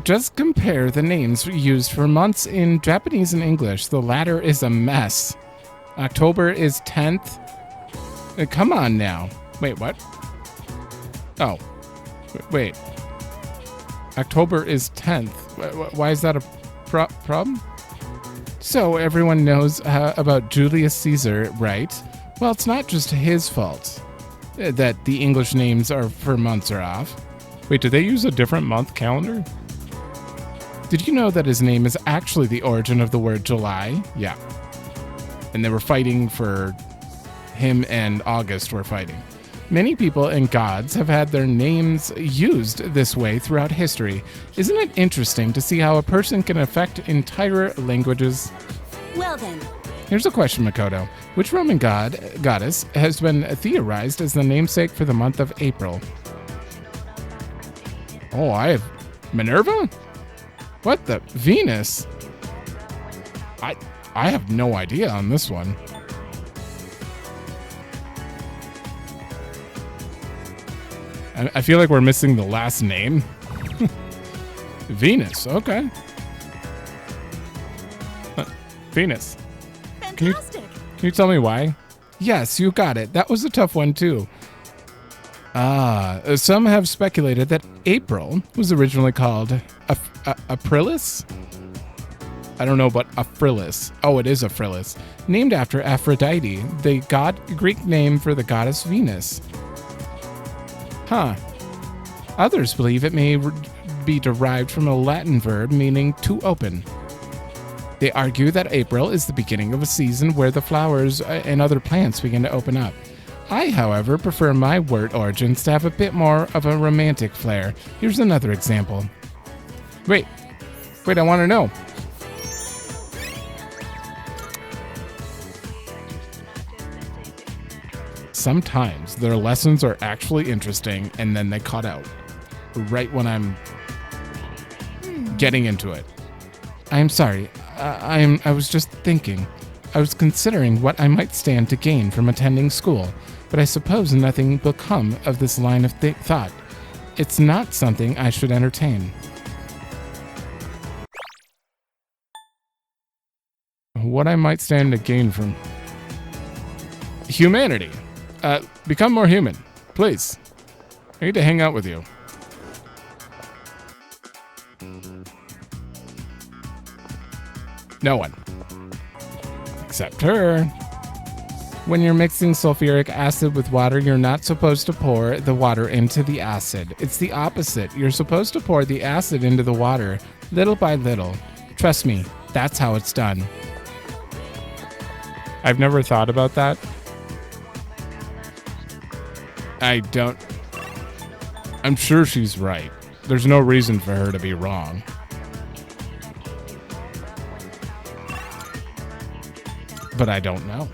Just compare the names used for months in Japanese and English. The latter is a mess. October is 10th. Come on now. Wait, what? Oh. Wait. October is 10th. Why is that a problem? So everyone knows about Julius Caesar, right? Well, it's not just his fault that the English names are for months are off. Wait, did they use a different month calendar? Did you know that his name is actually the origin of the word July? Yeah. And they were fighting for him, and August were fighting. Many people and gods have had their names used this way throughout history. Isn't it interesting to see how a person can affect entire languages? Well then. Here's a question, Makoto. Which Roman goddess has been theorized as the namesake for the month of April? Oh, I have Minerva? What the? Venus? I have no idea on this one. I feel like we're missing the last name. Venus, okay. Venus. Fantastic. Can you tell me why? Yes, you got it. That was a tough one too. Some have speculated that April was originally called Aprilis. I don't know, but Aprilis. Oh, it is Aprilis. Named after Aphrodite, the Greek name for the goddess Venus. Huh. Others believe it may be derived from a Latin verb meaning to open. They argue that April is the beginning of a season where the flowers and other plants begin to open up. I, however, prefer my word origins to have a bit more of a romantic flair. Here's another example. Wait, I want to know. Sometimes their lessons are actually interesting and then they cut out right when I'm getting into it. I'm sorry. I was just thinking. I was considering what I might stand to gain from attending school, but I suppose nothing will come of this line of thought. It's not something I should entertain. What I might stand to gain from humanity. Become more human, please. I need to hang out with you. No one. Except her. When you're mixing sulfuric acid with water, you're not supposed to pour the water into the acid. It's the opposite. You're supposed to pour the acid into the water, little by little. Trust me, that's how it's done. I've never thought about that. I'm sure she's right. There's no reason for her to be wrong. But I don't know.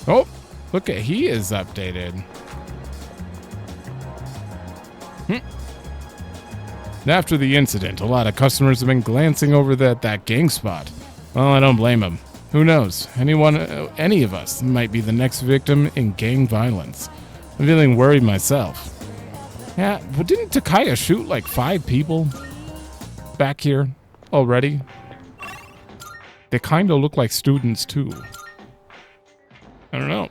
Oh, look at, he is updated. After the incident, a lot of customers have been glancing over that gang spot. Well, I don't blame them. Who knows? Any of us might be the next victim in gang violence. I'm feeling worried myself. Yeah, but didn't Takaya shoot like 5 people back here already? They kind of look like students too. I don't know.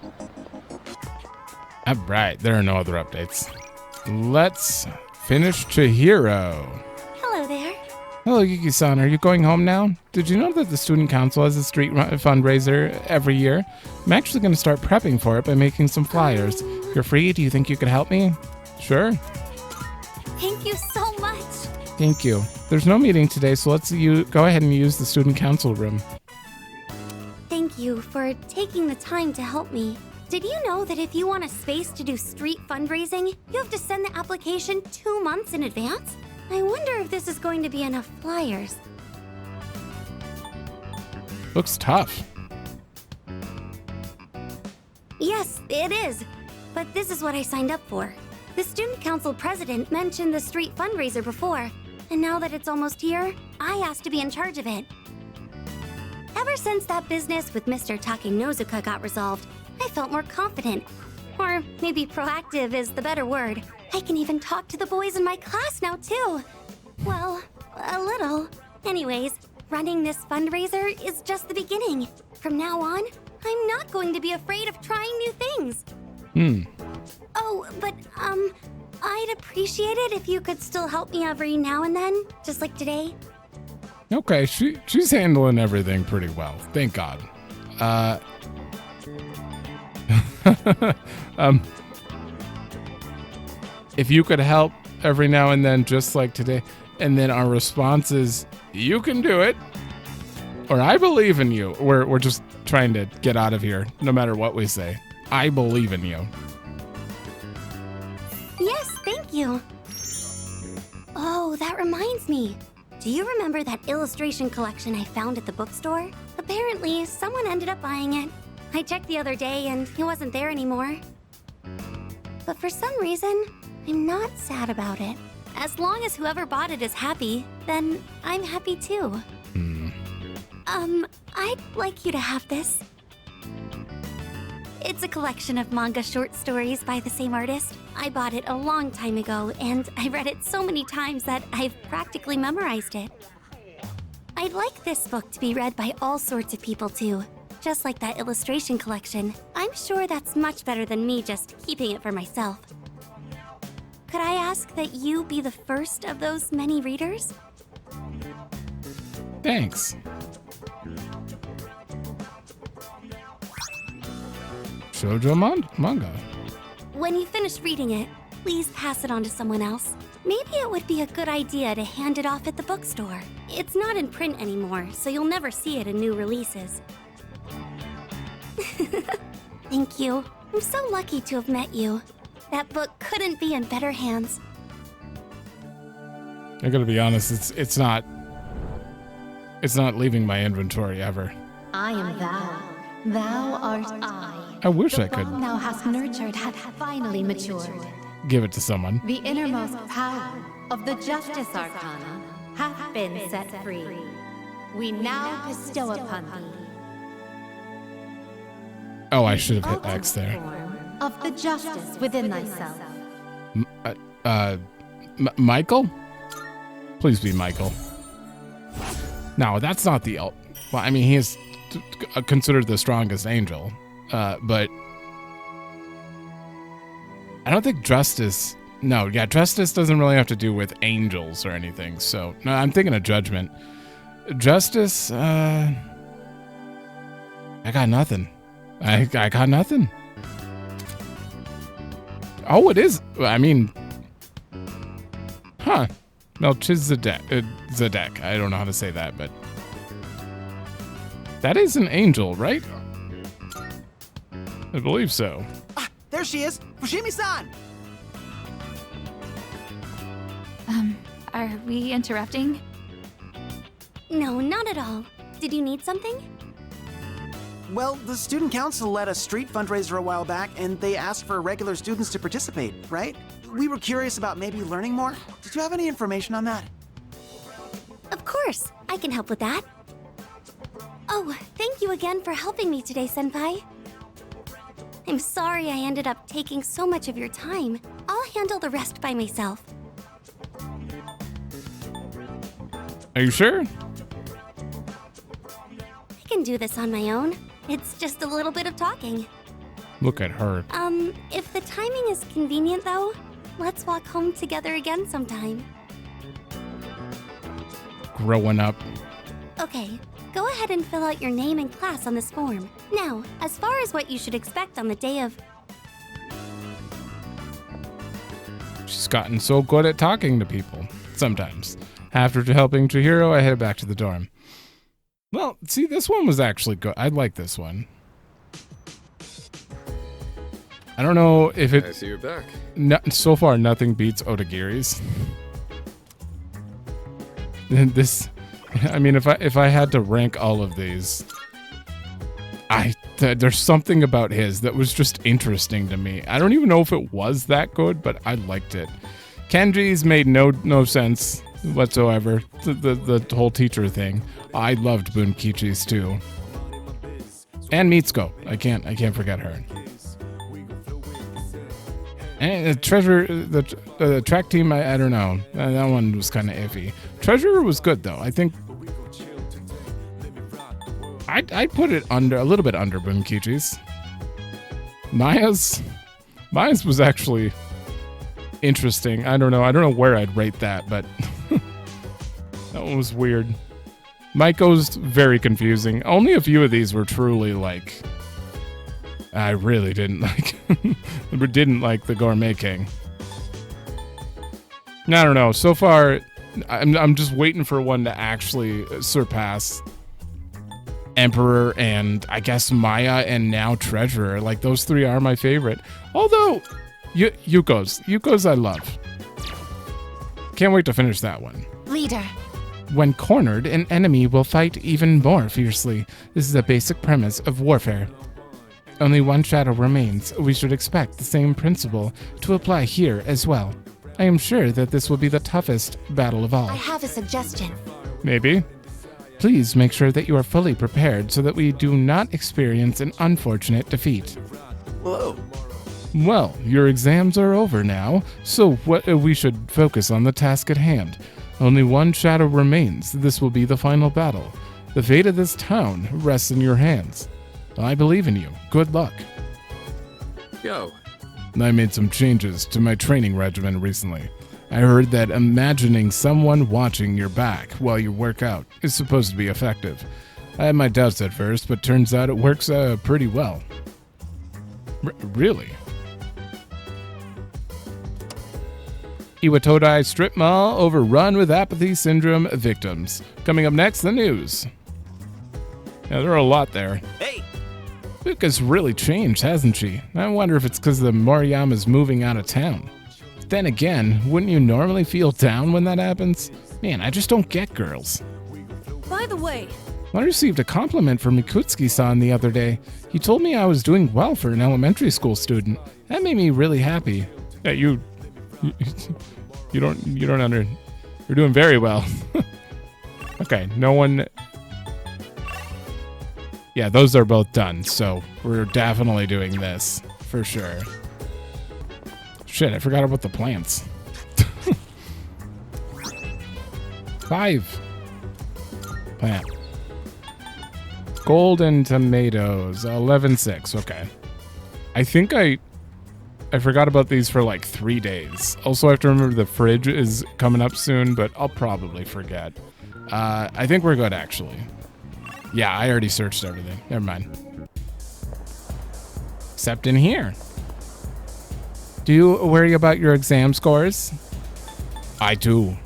Alright, there are no other updates. Let's finish Chihiro. Hello there. Hello, Yuki-san. Are you going home now? Did you know that the student council has a street fundraiser every year? I'm actually going to start prepping for it by making some flyers. If you're free, do you think you could help me? Sure. Thank you so much. Thank you. There's no meeting today, so let's go ahead and use the student council room. Thank you for taking the time to help me. Did you know that if you want a space to do street fundraising, you have to send the application 2 months in advance? I wonder if this is going to be enough flyers. Looks tough. Yes, it is. But this is what I signed up for. The student council president mentioned the street fundraiser before, and now that it's almost here, I asked to be in charge of it. Ever since that business with Mr. Takenozuka got resolved, I felt more confident. Or maybe proactive is the better word. I can even talk to the boys in my class now, too. Well, a little. Anyways, running this fundraiser is just the beginning. From now on, I'm not going to be afraid of trying new things. Oh, but, I'd appreciate it if you could still help me every now and then, just like today. Okay, she's handling everything pretty well. Thank God. If you could help every now and then, just like today, and then our response is, you can do it, or I believe in you. We're just trying to get out of here, no matter what we say. I believe in you. Yes, thank you. Oh, that reminds me. Do you remember that illustration collection I found at the bookstore? Apparently, someone ended up buying it. I checked the other day and it wasn't there anymore. But for some reason, I'm not sad about it. As long as whoever bought it is happy, then I'm happy too. I'd like you to have this. It's a collection of manga short stories by the same artist. I bought it a long time ago, and I read it so many times that I've practically memorized it. I'd like this book to be read by all sorts of people too, just like that illustration collection. I'm sure that's much better than me just keeping it for myself. Could I ask that you be the first of those many readers? Thanks. Shoujo manga. When you finish reading it, please pass it on to someone else. Maybe it would be a good idea to hand it off at the bookstore. It's not in print anymore, so you'll never see it in new releases. Thank you. I'm so lucky to have met you. That book couldn't be in better hands. I gotta be honest, it's not leaving my inventory ever. I am thou. Thou art I. I wish the I could bond thou hast nurtured hath finally matured. give it to someone. The innermost power of the Justice Arcana hath been set free. We now bestow upon thee Oh, I should have hit X there. of the justice within thyself. Michael? Please be Michael. No, that's not the well, I mean, he is considered the strongest angel, but I don't think Justice. No, yeah, Justice doesn't really have to do with angels or anything. So no, I'm thinking of Judgment. Justice. I got nothing. I got nothing. Oh, it is. I mean, huh? Melchizedek. I don't know how to say that, but that is an angel, right? I believe so. Ah, there she is, Fushimi-san. Are we interrupting? No, not at all. Did you need something? Well, the student council led a street fundraiser a while back, and they asked for regular students to participate, right? We were curious about maybe learning more. Did you have any information on that? Of course, I can help with that. Oh, thank you again for helping me today, Senpai. I'm sorry I ended up taking so much of your time. I'll handle the rest by myself. Are you sure? I can do this on my own. It's just a little bit of talking. Look at her. If the timing is convenient though, let's walk home together again sometime. Growing up. Okay, go ahead and fill out your name and class on this form. Now, as far as what you should expect on the day of... She's gotten so good at talking to people. Sometimes. After helping Chihiro, I head back to the dorm. Well, see, this one was actually good. I like this one. I don't know if it... I see you're back. No, so far, nothing beats Otagiri's. This... I mean, if I had to rank all of these, There's something about his that was just interesting to me. I don't even know if it was that good, but I liked it. Kenji's made no sense whatsoever. The whole teacher thing. I loved Bunkichi's too. And Mitsuko. I can't forget her. And the Treasure, the track team, I don't know. That one was kind of iffy. Treasure was good though. I think I'd put it a little bit under Bunkichi's. Maya's was actually interesting. I don't know where I'd rate that, but that one was weird. Maiko's very confusing. Only a few of these were truly like, I really didn't like the Gourmet King. I don't know. So far, I'm just waiting for one to actually surpass Emperor and I guess Maya and now Treasurer. Like those three are my favorite. Although Yuko's I love. Can't wait to finish that one. Leader. When cornered, an enemy will fight even more fiercely. This is a basic premise of warfare. Only one shadow remains. We should expect the same principle to apply here as well. I am sure that this will be the toughest battle of all. I have a suggestion. Maybe. Please make sure that you are fully prepared so that we do not experience an unfortunate defeat. Whoa. Well, your exams are over now, so we should focus on the task at hand. Only one shadow remains. This will be the final battle. The fate of this town rests in your hands. I believe in you. Good luck. Yo. I made some changes to my training regimen recently. I heard that imagining someone watching your back while you work out is supposed to be effective. I had my doubts at first, but turns out it works pretty well. Really? Iwatodai strip mall overrun with apathy syndrome victims. Coming up next, the news. Yeah, there are a lot there. Hey! Yuka's really changed, hasn't she? I wonder if it's because the Moriyama's moving out of town. Then again, wouldn't you normally feel down when that happens? Man, I just don't get girls. By the way, I received a compliment from Mikutsuki-san the other day. He told me I was doing well for an elementary school student. That made me really happy. Yeah, you're doing very well. Okay, no one. Yeah, those are both done, so we're definitely doing this for sure. Shit, I forgot about the plants. 5. Plant. Golden tomatoes. 11.6. Okay. I think I forgot about these for like 3 days. Also, I have to remember the fridge is coming up soon, but I'll probably forget. I think we're good, actually. Yeah, I already searched everything. Never mind. Except in here. Do you worry about your exam scores? I do.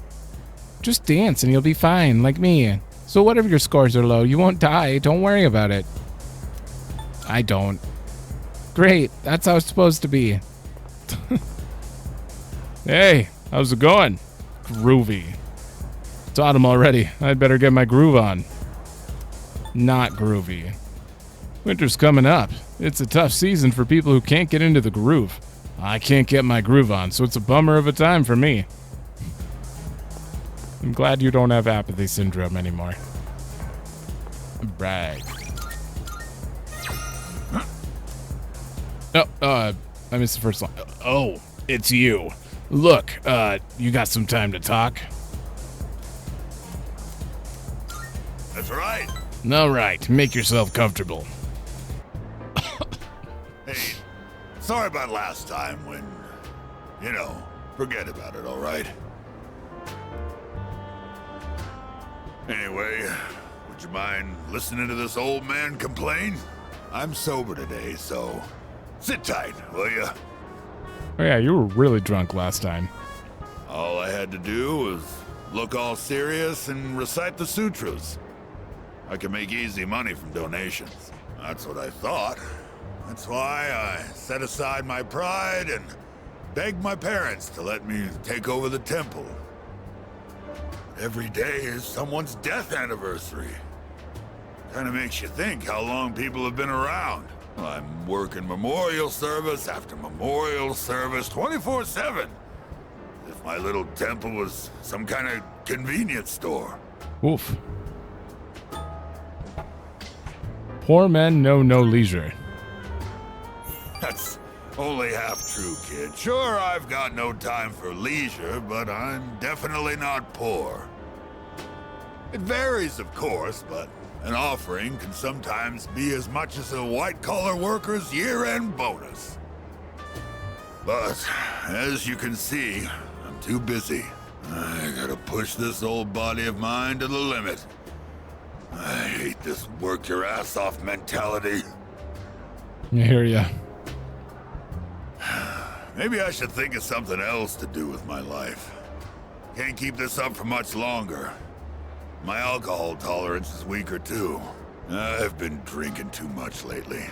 Just dance and you'll be fine, like me. So what if your scores are low? You won't die. Don't worry about it. I don't. Great. That's how it's supposed to be. Hey, how's it going? Groovy. It's autumn already. I'd better get my groove on. Not groovy. Winter's coming up. It's a tough season for people who can't get into the groove. I can't get my groove on, so it's a bummer of a time for me. I'm glad you don't have apathy syndrome anymore. Brag. Oh, I missed the first line. Oh, it's you. Look, you got some time to talk? That's right. All right, make yourself comfortable. Hey, sorry about last time when, forget about it, all right? Anyway, would you mind listening to this old man complain? I'm sober today, so sit tight, will you? Oh yeah, you were really drunk last time. All I had to do was look all serious and recite the sutras. I can make easy money from donations. That's what I thought. That's why I set aside my pride and begged my parents to let me take over the temple. Every day is someone's death anniversary. Kinda makes you think how long people have been around. I'm working memorial service after memorial service 24/7. If my little temple was some kind of convenience store. Oof. Poor men know no leisure. That's only half true, kid. Sure, I've got no time for leisure, but I'm definitely not poor. It varies, of course, but an offering can sometimes be as much as a white-collar worker's year-end bonus. But, as you can see, I'm too busy. I gotta push this old body of mine to the limit. I hate this work-your-ass-off mentality. I hear ya. Maybe I should think of something else to do with my life. Can't keep this up for much longer. My alcohol tolerance is weaker too. I've been drinking too much lately.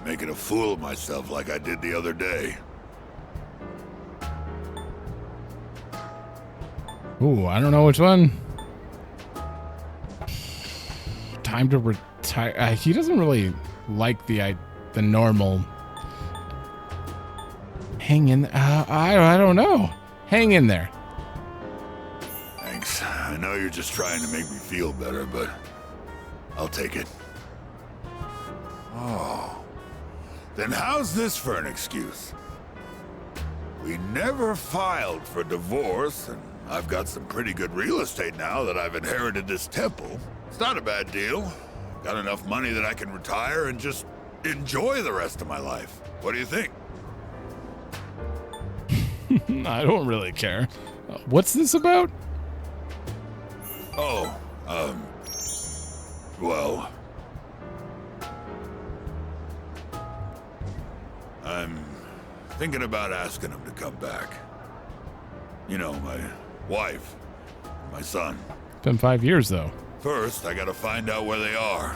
Making a fool of myself like I did the other day. Ooh, I don't know which one. Time to retire. He doesn't really like the normal. Hang in. I don't know. Hang in there. Thanks. I know you're just trying to make me feel better, but I'll take it. Oh. Then how's this for an excuse? We never filed for divorce, and I've got some pretty good real estate now that I've inherited this temple. It's not a bad deal. Got enough money that I can retire and just enjoy the rest of my life. What do you think? I don't really care. What's this about? Oh, well, I'm thinking about asking him to come back. You know, my wife, my son. Been 5 years, though. First, I gotta find out where they are.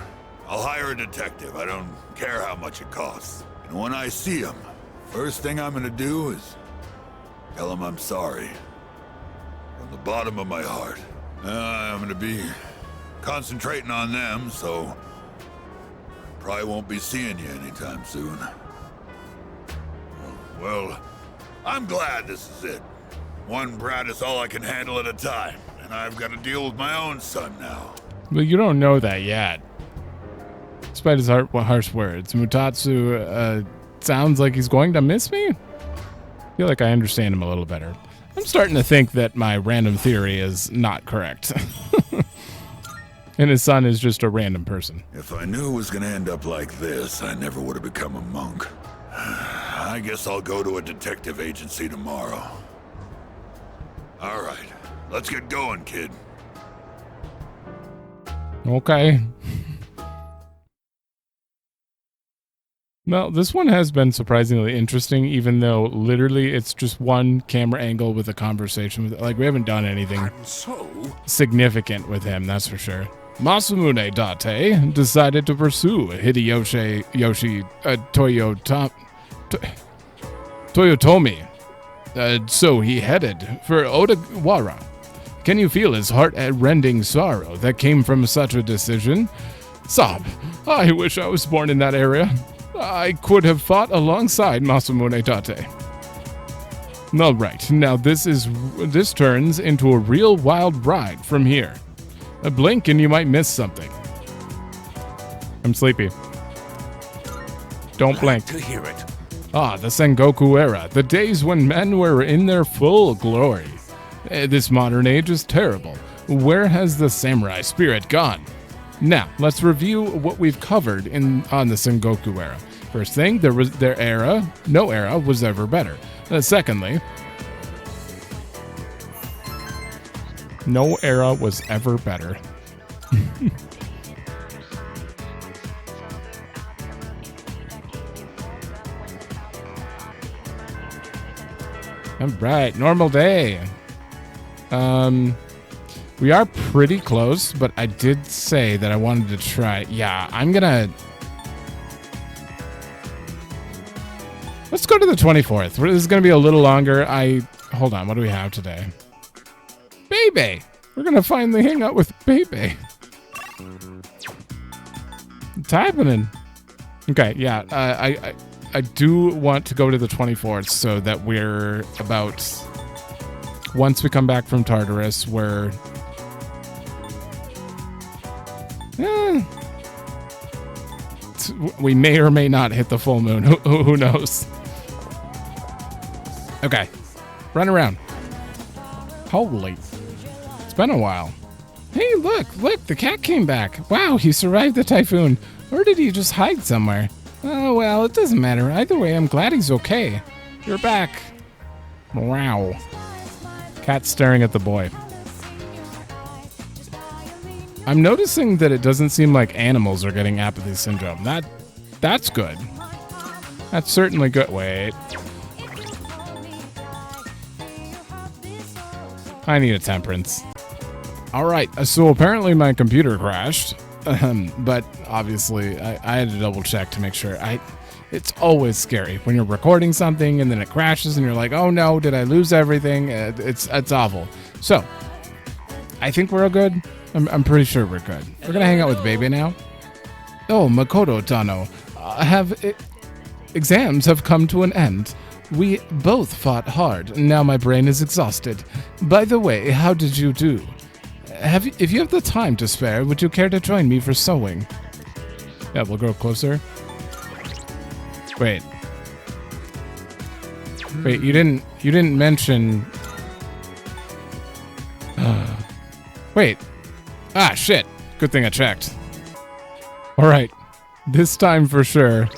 I'll hire a detective. I don't care how much it costs. And when I see him, first thing I'm gonna do is tell him I'm sorry. From the bottom of my heart. I'm gonna be concentrating on them, so probably won't be seeing you anytime soon. Well, I'm glad this is it. One brat is all I can handle at a time, and I've got to deal with my own son now. But you don't know that yet. Despite his harsh words, Mutatsu sounds like he's going to miss me? I feel like I understand him a little better. I'm starting to think that my random theory is not correct. And his son is just a random person. If I knew it was going to end up like this, I never would have become a monk. I guess I'll go to a detective agency tomorrow. All right, let's get going, kid. Okay. Well, this one has been surprisingly interesting, even though literally it's just one camera angle with a conversation with, like, we haven't done anything significant with him, that's for sure. Masamune Date decided to pursue Hideyoshi Toyotomi. So he headed for Odawara. Can you feel his heart-rending sorrow that came from such a decision? Sob, I wish I was born in that area. I could have fought alongside Masamune Date. All right, now this turns into a real wild ride from here. A blink and you might miss something. I'm sleepy. Don't blink. To hear it. Ah, the Sengoku era, the days when men were in their full glory. This modern age is terrible. Where has the samurai spirit gone? Now, let's review what we've covered on the Sengoku era. First thing, no era was ever better. Secondly, no era was ever better. All right, normal day. We are pretty close, but I did say that I wanted to try. Yeah, let's go to the 24th. This is gonna be a little longer. Hold on, what do we have today? Bebe! We're gonna finally hang out with Bebe. happening? Okay, yeah. I do want to go to the 24th so that we're about... Once we come back from Tartarus, we're... we may or may not hit the full moon. Who knows? Okay. Run around. Holy. It's been a while. Hey, look, the cat came back. Wow, he survived the typhoon. Or did he just hide somewhere? Oh, well, it doesn't matter. Either way, I'm glad he's okay. You're back. Wow. Cat staring at the boy. I'm noticing that it doesn't seem like animals are getting apathy syndrome. That's good. That's certainly good. Wait. I need a temperance. All right, so apparently my computer crashed, but obviously I had to double check to make sure. It's always scary when you're recording something and then it crashes and you're like, oh no, did I lose everything? It's awful. So I think we're all good. I'm pretty sure we're good. We're gonna hang out with Baby now. Oh, Makoto Tano, exams have come to an end. We both fought hard. Now my brain is exhausted. By the way, how did you do? If you have the time to spare, would you care to join me for sewing? Yeah, we'll go closer. Wait, you didn't mention... Wait. Ah, shit. Good thing I checked. Alright. This time for sure,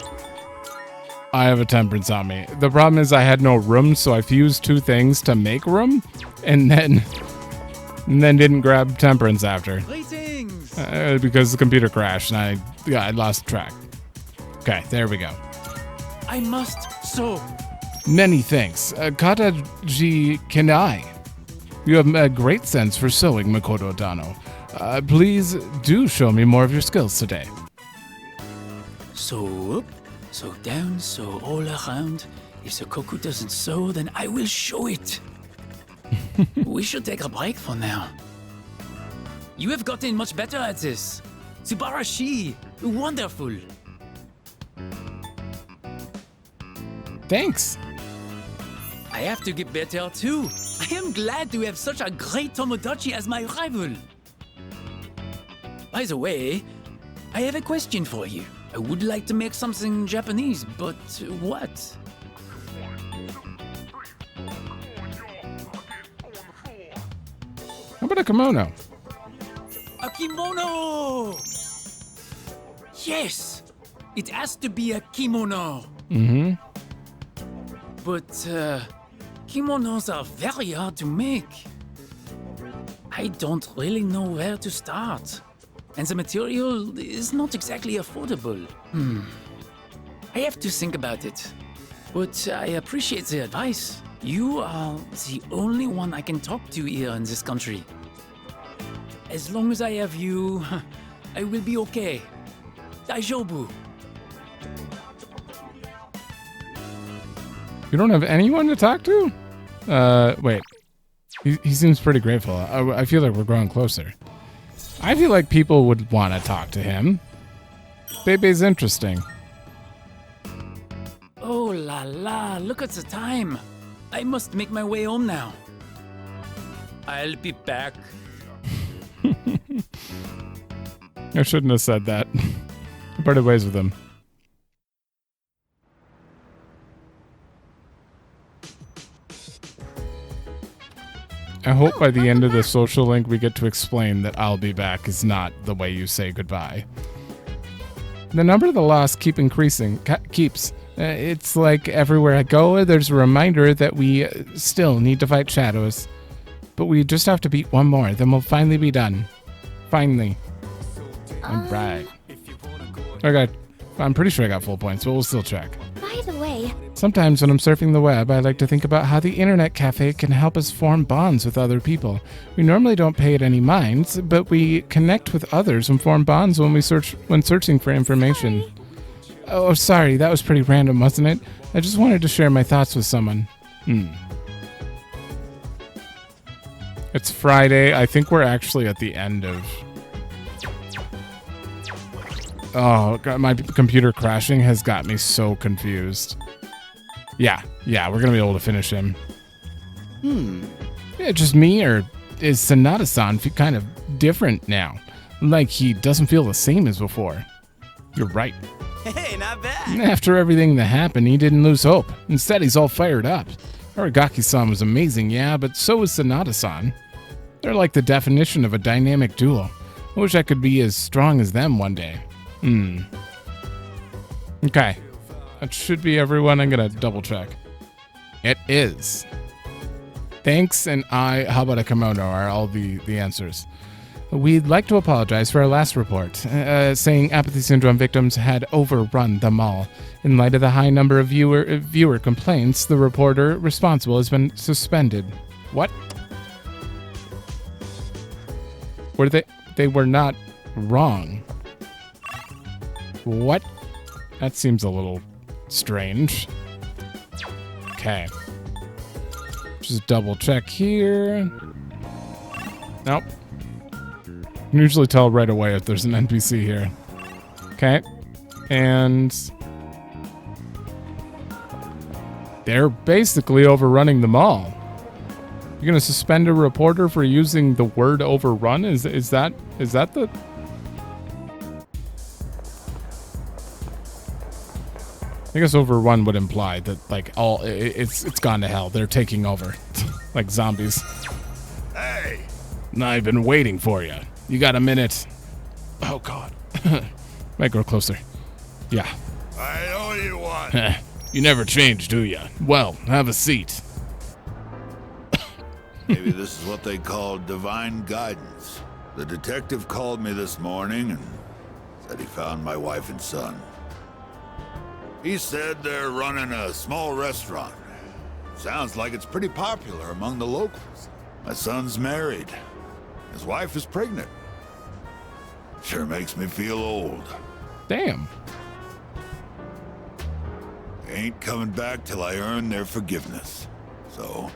I have a temperance on me. The problem is I had no room, so I fused two things to make room, and then didn't grab temperance after. Because the computer crashed and I lost track. Okay, there we go. I must sew. Many thanks. Kataji Kenai. You have a great sense for sewing, Makoto Tano. Please do show me more of your skills today. Sew up, sew down, sew all around. If Sokoku doesn't sew, then I will show it. We should take a break for now. You have gotten much better at this. Subarashi! Wonderful! Thanks. I have to get better too. I am glad to have such a great Tomodachi as my rival. By the way, I have a question for you. I would like to make something Japanese, but what? How about a kimono? A kimono! Yes! It has to be a kimono. Mm-hmm. But, kimonos are very hard to make. I don't really know where to start. And the material is not exactly affordable. I have to think about it. But I appreciate the advice. You are the only one I can talk to here in this country. As long as I have you, I will be okay. Daijoubu. You don't have anyone to talk to? Wait. He seems pretty grateful. I feel like we're growing closer. I feel like people would want to talk to him. Bebe's interesting. Oh la la, look at the time. I must make my way home now. I'll be back. I shouldn't have said that. I parted ways with him. I hope by the end of the social link we get to explain that I'll be back is not the way you say goodbye. The number of the lost keep increasing. Keeps. It's like everywhere I go, there's a reminder that we still need to fight shadows. But we just have to beat one more, then we'll finally be done. Finally. Alright. Okay, I'm pretty sure I got full points, but we'll still check. By the way... Sometimes when I'm surfing the web, I like to think about how the internet cafe can help us form bonds with other people. We normally don't pay it any minds, but we connect with others and form bonds when searching for information. Sorry. Oh, sorry, that was pretty random, wasn't it? I just wanted to share my thoughts with someone. It's Friday. I think we're actually at the end of Oh, God, my computer crashing has got me so confused. Yeah, we're gonna be able to finish him. Yeah, just me, or is Sanada-san kind of different now? Like he doesn't feel the same as before. You're right. Hey, not bad. After everything that happened, he didn't lose hope. Instead, he's all fired up. Aragaki-san was amazing, yeah, but so was Sanada-san. They're like the definition of a dynamic duo. I wish I could be as strong as them one day. Okay. That should be everyone. I'm gonna double check. It is. Thanks and how about a kimono are all the answers. We'd like to apologize for our last report, saying apathy syndrome victims had overrun the mall. In light of the high number of viewer complaints, the reporter responsible has been suspended. What? Were they were not wrong. What? That seems a little strange. Okay. Just double check here. Nope. You can usually tell right away if there's an NPC here. Okay. And they're basically overrunning the mall. You're gonna suspend a reporter for using the word overrun? Is that the... I guess overrun would imply that like it's gone to hell. They're taking over. Like zombies. Hey! I've been waiting for you. You got a minute? Oh God. Might go closer. Yeah. I know you want. You never change, do ya? Well, have a seat. Maybe this is what they call divine guidance. The detective called me this morning and said he found my wife and son. He said they're running a small restaurant. Sounds like it's pretty popular among the locals. My son's married. His wife is pregnant. Sure makes me feel old. Damn. Ain't coming back till I earn their forgiveness. So,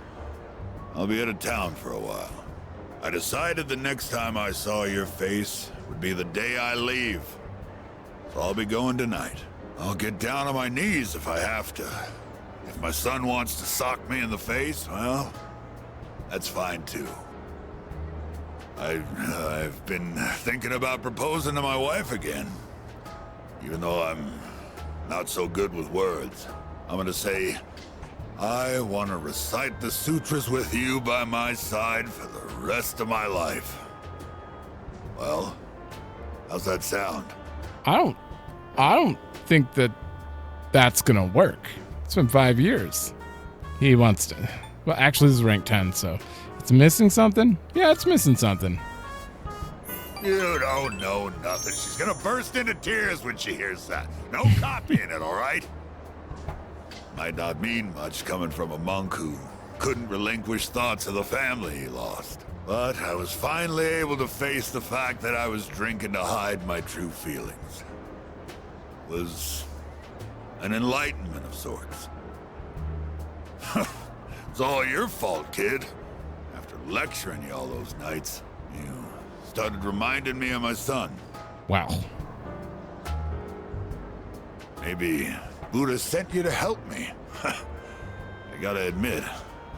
I'll be out of town for a while. I decided the next time I saw your face would be the day I leave. So I'll be going tonight. I'll get down on my knees if I have to. If my son wants to sock me in the face, well, that's fine too. I've been thinking about proposing to my wife again. Even though I'm not so good with words. I'm gonna say, I want to recite the sutras with you by my side for the rest of my life. Well, how's that sound? I don't think that's gonna work. It's been 5 years. He wants to. Well, actually, this is rank 10, so it's missing something. Yeah, it's missing something. You don't know nothing. She's gonna burst into tears when she hears that. No copying it, all right? Might not mean much coming from a monk who couldn't relinquish thoughts of the family he lost. But I was finally able to face the fact that I was drinking to hide my true feelings. It was an enlightenment of sorts. It's all your fault, kid. After lecturing you all those nights, you started reminding me of my son. Wow. Maybe Buddha sent you to help me. I gotta admit,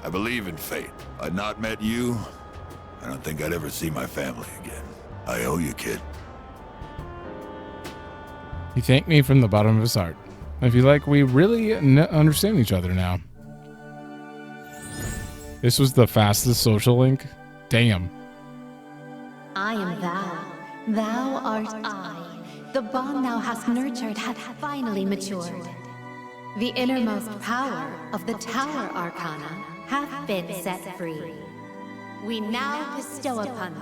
I believe in fate. If I'd not met you, I don't think I'd ever see my family again. I owe you, kid. He thanked me from the bottom of his heart. I feel like we really understand each other now. This was the fastest social link? Damn. I am thou. Thou art I. The bond thou hast nurtured hath finally matured. The innermost power of the Tower Arcana hath been set free. We now bestow upon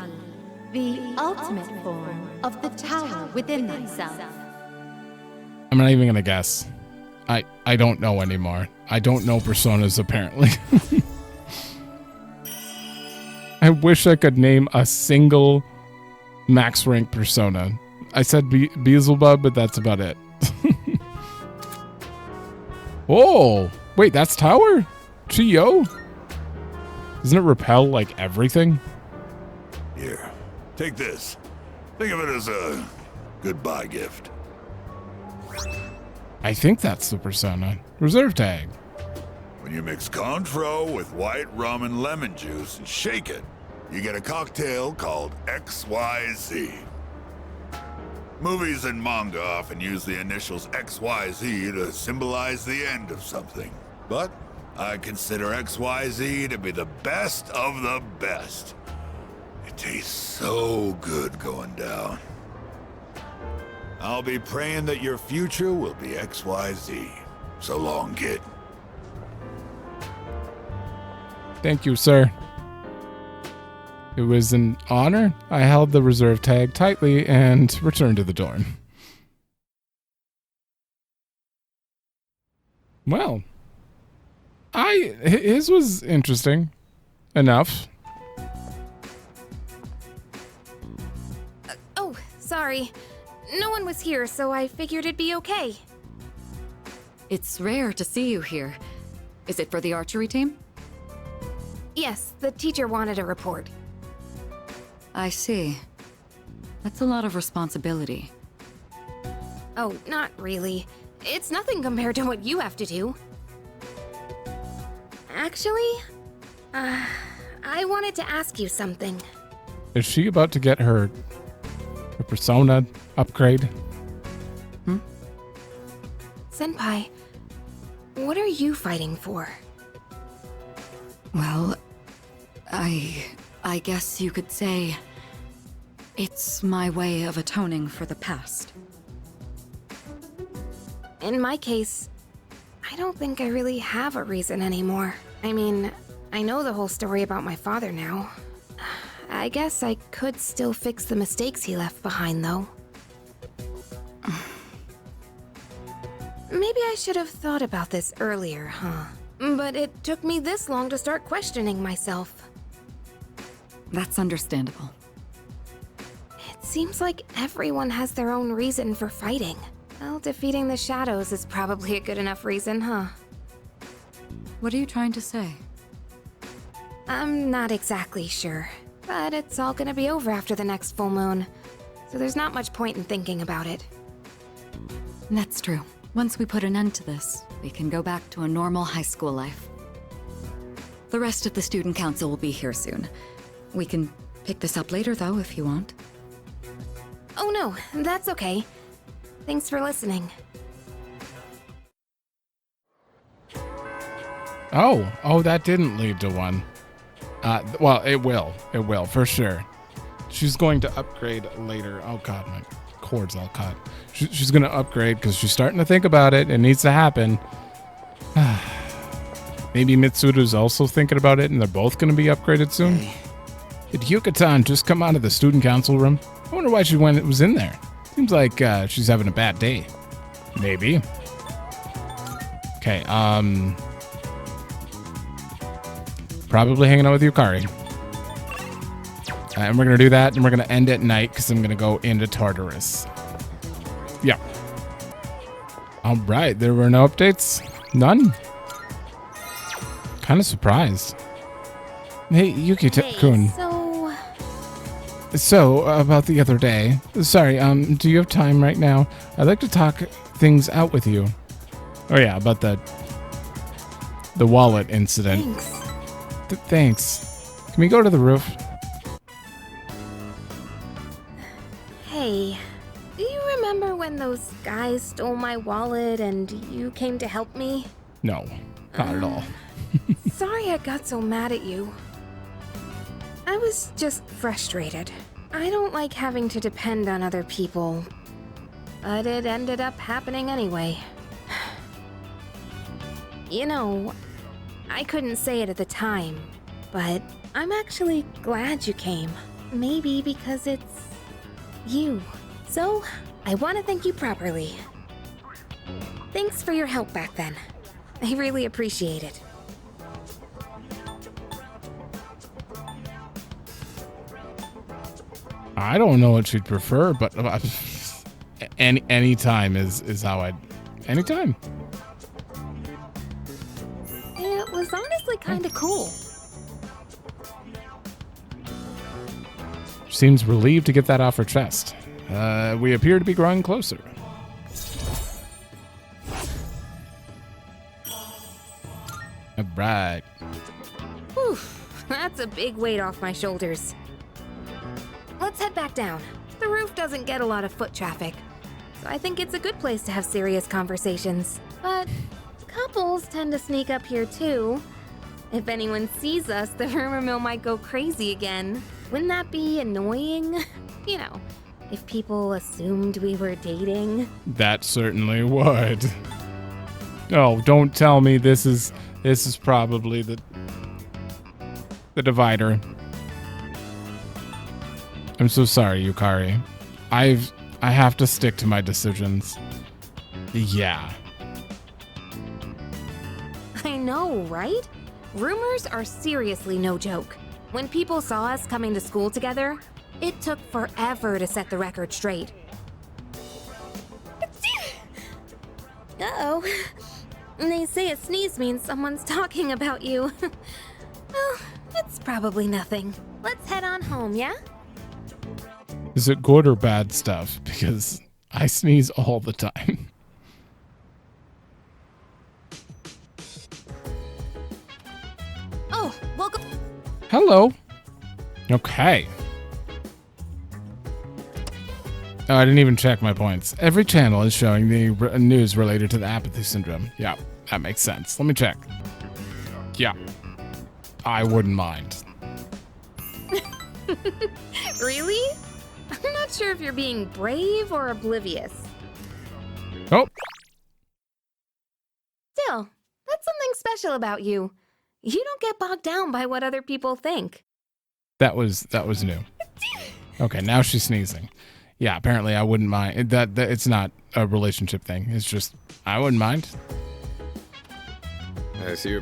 thee the ultimate form of the tower within thyself. I'm not even gonna guess. I don't know anymore. I don't know personas apparently. I wish I could name a single max rank persona. I said Beelzebub, but that's about it. Oh, wait, that's Tower? Chiyo? Doesn't it repel like everything? Here, take this. Think of it as a goodbye gift. I think that's the persona. Reserve tag. When you mix Cointreau with white rum and lemon juice and shake it, you get a cocktail called XYZ. Movies and manga often use the initials XYZ to symbolize the end of something. But I consider XYZ to be the best of the best. It tastes so good going down. I'll be praying that your future will be XYZ. So long, kid. Thank you, sir. It was an honor. I held the reserve tag tightly and returned to the dorm. Well, his was interesting enough. Oh, sorry. No one was here, so I figured it'd be okay. It's rare to see you here. Is it for the archery team? Yes, the teacher wanted a report. I see. That's a lot of responsibility. Oh, not really. It's nothing compared to what you have to do. Actually, I wanted to ask you something. Is she about to get her persona upgrade? Senpai, what are you fighting for? Well, I guess you could say it's my way of atoning for the past. In my case, I don't think I really have a reason anymore. I mean, I know the whole story about my father now. I guess I could still fix the mistakes he left behind, though. Maybe I should have thought about this earlier, huh? But it took me this long to start questioning myself. That's understandable. It seems like everyone has their own reason for fighting. Well, defeating the shadows is probably a good enough reason, huh? What are you trying to say? I'm not exactly sure, but it's all gonna be over after the next full moon, so there's not much point in thinking about it. That's true. Once we put an end to this, we can go back to a normal high school life. The rest of the student council will be here soon. We can pick this up later, though, if you want. Oh no, that's okay. Thanks for listening. Oh, that didn't lead to one. Well, it will, for sure. She's going to upgrade later. Oh god, my cord's all caught. She's going to upgrade because she's starting to think about it. It needs to happen. Maybe Mitsuru's also thinking about it and they're both going to be upgraded soon. Did Yuka-tan just come out of the student council room? I wonder why she was in there. Seems like she's having a bad day. Maybe. Okay, probably hanging out with Yukari. And we're going to do that, and we're going to end at night because I'm going to go into Tartarus. Yeah. All right, there were no updates. None. Kind of surprised. Hey, Yuki-kun. So, about the other day. Sorry, do you have time right now? I'd like to talk things out with you. Oh yeah, about the wallet incident. Thanks. Thanks. Can we go to the roof? Hey, do you remember when those guys stole my wallet and you came to help me? No, not at all. Sorry I got so mad at you. I was just frustrated. I don't like having to depend on other people, but it ended up happening anyway. You know, I couldn't say it at the time, but I'm actually glad you came. Maybe because it's you. So, I want to thank you properly. Thanks for your help back then. I really appreciate it. I don't know what she'd prefer, but any time is how I'd... Anytime. It was honestly kind of cool. Seems relieved to get that off her chest. We appear to be growing closer. Alright. Whew, that's a big weight off my shoulders. Let's head back down. The roof doesn't get a lot of foot traffic, so I think it's a good place to have serious conversations. But couples tend to sneak up here too. If anyone sees us, the rumor mill might go crazy again. Wouldn't that be annoying? You know, if people assumed we were dating. That certainly would. Oh, don't tell me this is probably the divider. I'm so sorry, Yukari. I have to stick to my decisions. Yeah. I know, right? Rumors are seriously no joke. When people saw us coming to school together, it took forever to set the record straight. Uh-oh. They say a sneeze means someone's talking about you. Well, it's probably nothing. Let's head on home, yeah? Is it good or bad stuff? Because I sneeze all the time. Oh, welcome. Hello. Okay. Oh, I didn't even check my points. Every channel is showing the news related to the apathy syndrome. Yeah, that makes sense. Let me check. Yeah. I wouldn't mind. Really? I'm not sure if you're being brave or oblivious. Oh. Still, that's something special about you. You don't get bogged down by what other people think. That was new. Okay, now she's sneezing. Yeah, apparently I wouldn't mind. That it's not a relationship thing. It's just I wouldn't mind. I see you.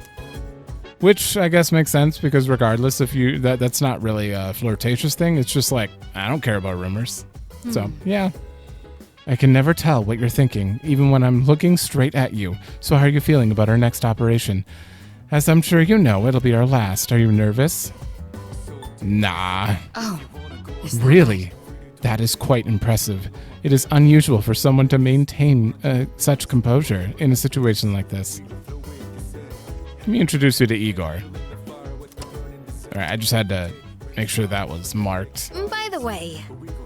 Which I guess makes sense because regardless if you that's not really a flirtatious thing. It's just like I don't care about rumors. So, yeah. I can never tell what you're thinking even when I'm looking straight at you. So how are you feeling about our next operation? As I'm sure you know, it'll be our last. Are you nervous? Nah. Oh. Really? That is quite impressive. It is unusual for someone to maintain such composure in a situation like this. Let me introduce you to Igor. Alright, I just had to make sure that was marked. By the way,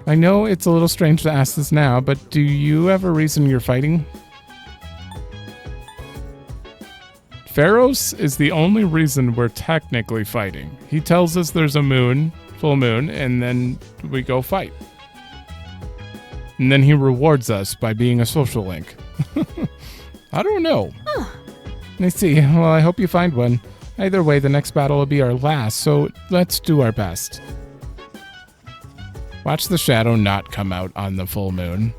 I know it's a little strange to ask this now, but do you have a reason you're fighting? Pharaohs is the only reason we're technically fighting. He tells us there's a moon, full moon, and then we go fight. And then he rewards us by being a social link. I don't know. I see. Well, I hope you find one. Either way, the next battle will be our last, so let's do our best. Watch the shadow not come out on the full moon.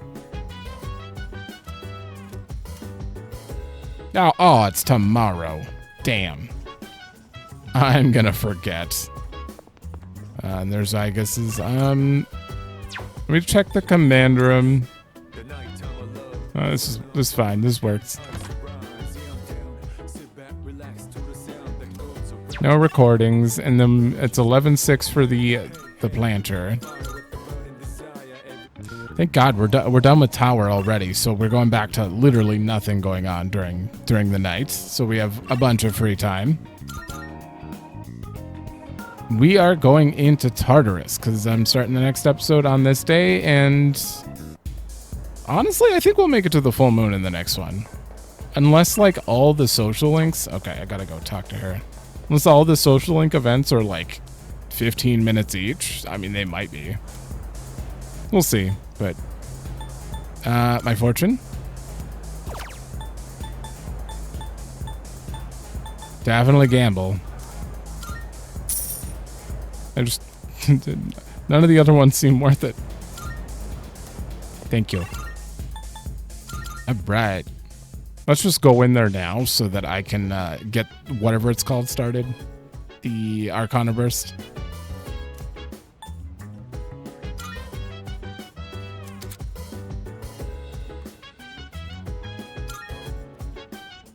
Oh, it's tomorrow. Damn. I'm gonna forget. And there's Igus's, let me check the command room. This is fine. This works. No recordings, and then it's 11:06 for the planter. Thank God we're done with tower already, so we're going back to literally nothing going on during the night. So we have a bunch of free time. We are going into Tartarus because I'm starting the next episode on this day, and honestly, I think we'll make it to the full moon in the next one. Unless like all the social links, okay, I gotta go talk to her. Unless all the social link events are like 15 minutes each. I mean, they might be. We'll see, but my fortune. Definitely gamble. I just none of the other ones seem worth it. Thank you. Alright. Let's just go in there now so that I can get whatever it's called started. The Arcana Burst.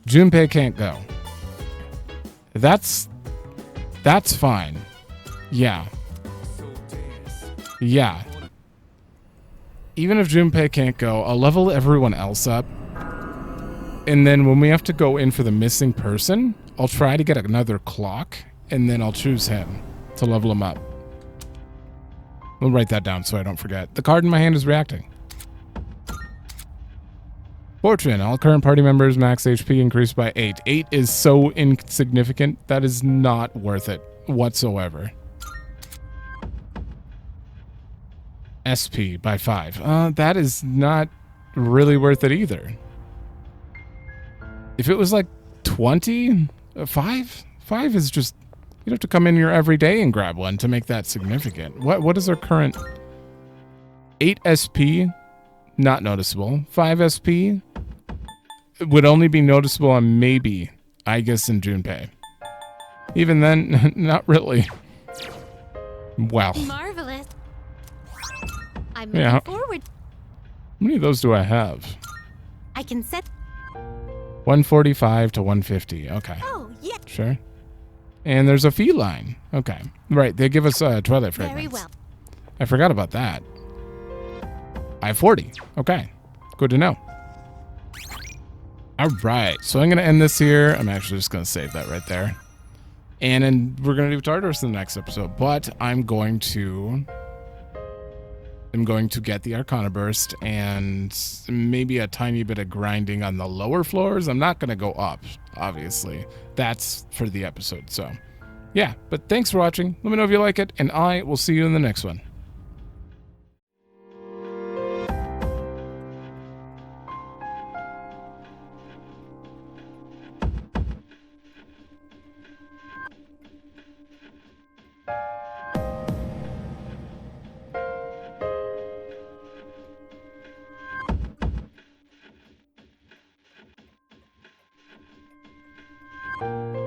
Junpei can't go. That's fine. Yeah. Yeah. Even if Junpei can't go, I'll level everyone else up. And then when we have to go in for the missing person, I'll try to get another clock, and then I'll choose him to level him up. We'll write that down so I don't forget. The card in my hand is reacting. Fortune. All current party members max HP increased by 8. 8 is so insignificant. That is not worth it whatsoever. SP by 5. That is not really worth it either. If it was like 20, 5 is just, you'd have to come in here every day and grab one to make that significant. What is our current 8 SP? Not noticeable. 5 SP would only be noticeable on maybe Aegis and Junpei. Even then, not really. Wow. Marvelous. I'm Yeah. looking forward. How many of those do I have? I can set. 145 to 150. Okay. Oh, yeah. Sure. And there's a feline. Okay. Right. They give us Twilight Fragments. Very well. I forgot about that. I have 40. Okay. Good to know. All right. So I'm going to end this here. I'm actually just going to save that right there. And then we're going to do Tartarus in the next episode. But I'm going to get the Arcana Burst and maybe a tiny bit of grinding on the lower floors. I'm not going to go up, obviously. That's for the episode. So, yeah. But thanks for watching. Let me know if you like it. And I will see you in the next one. Thank you.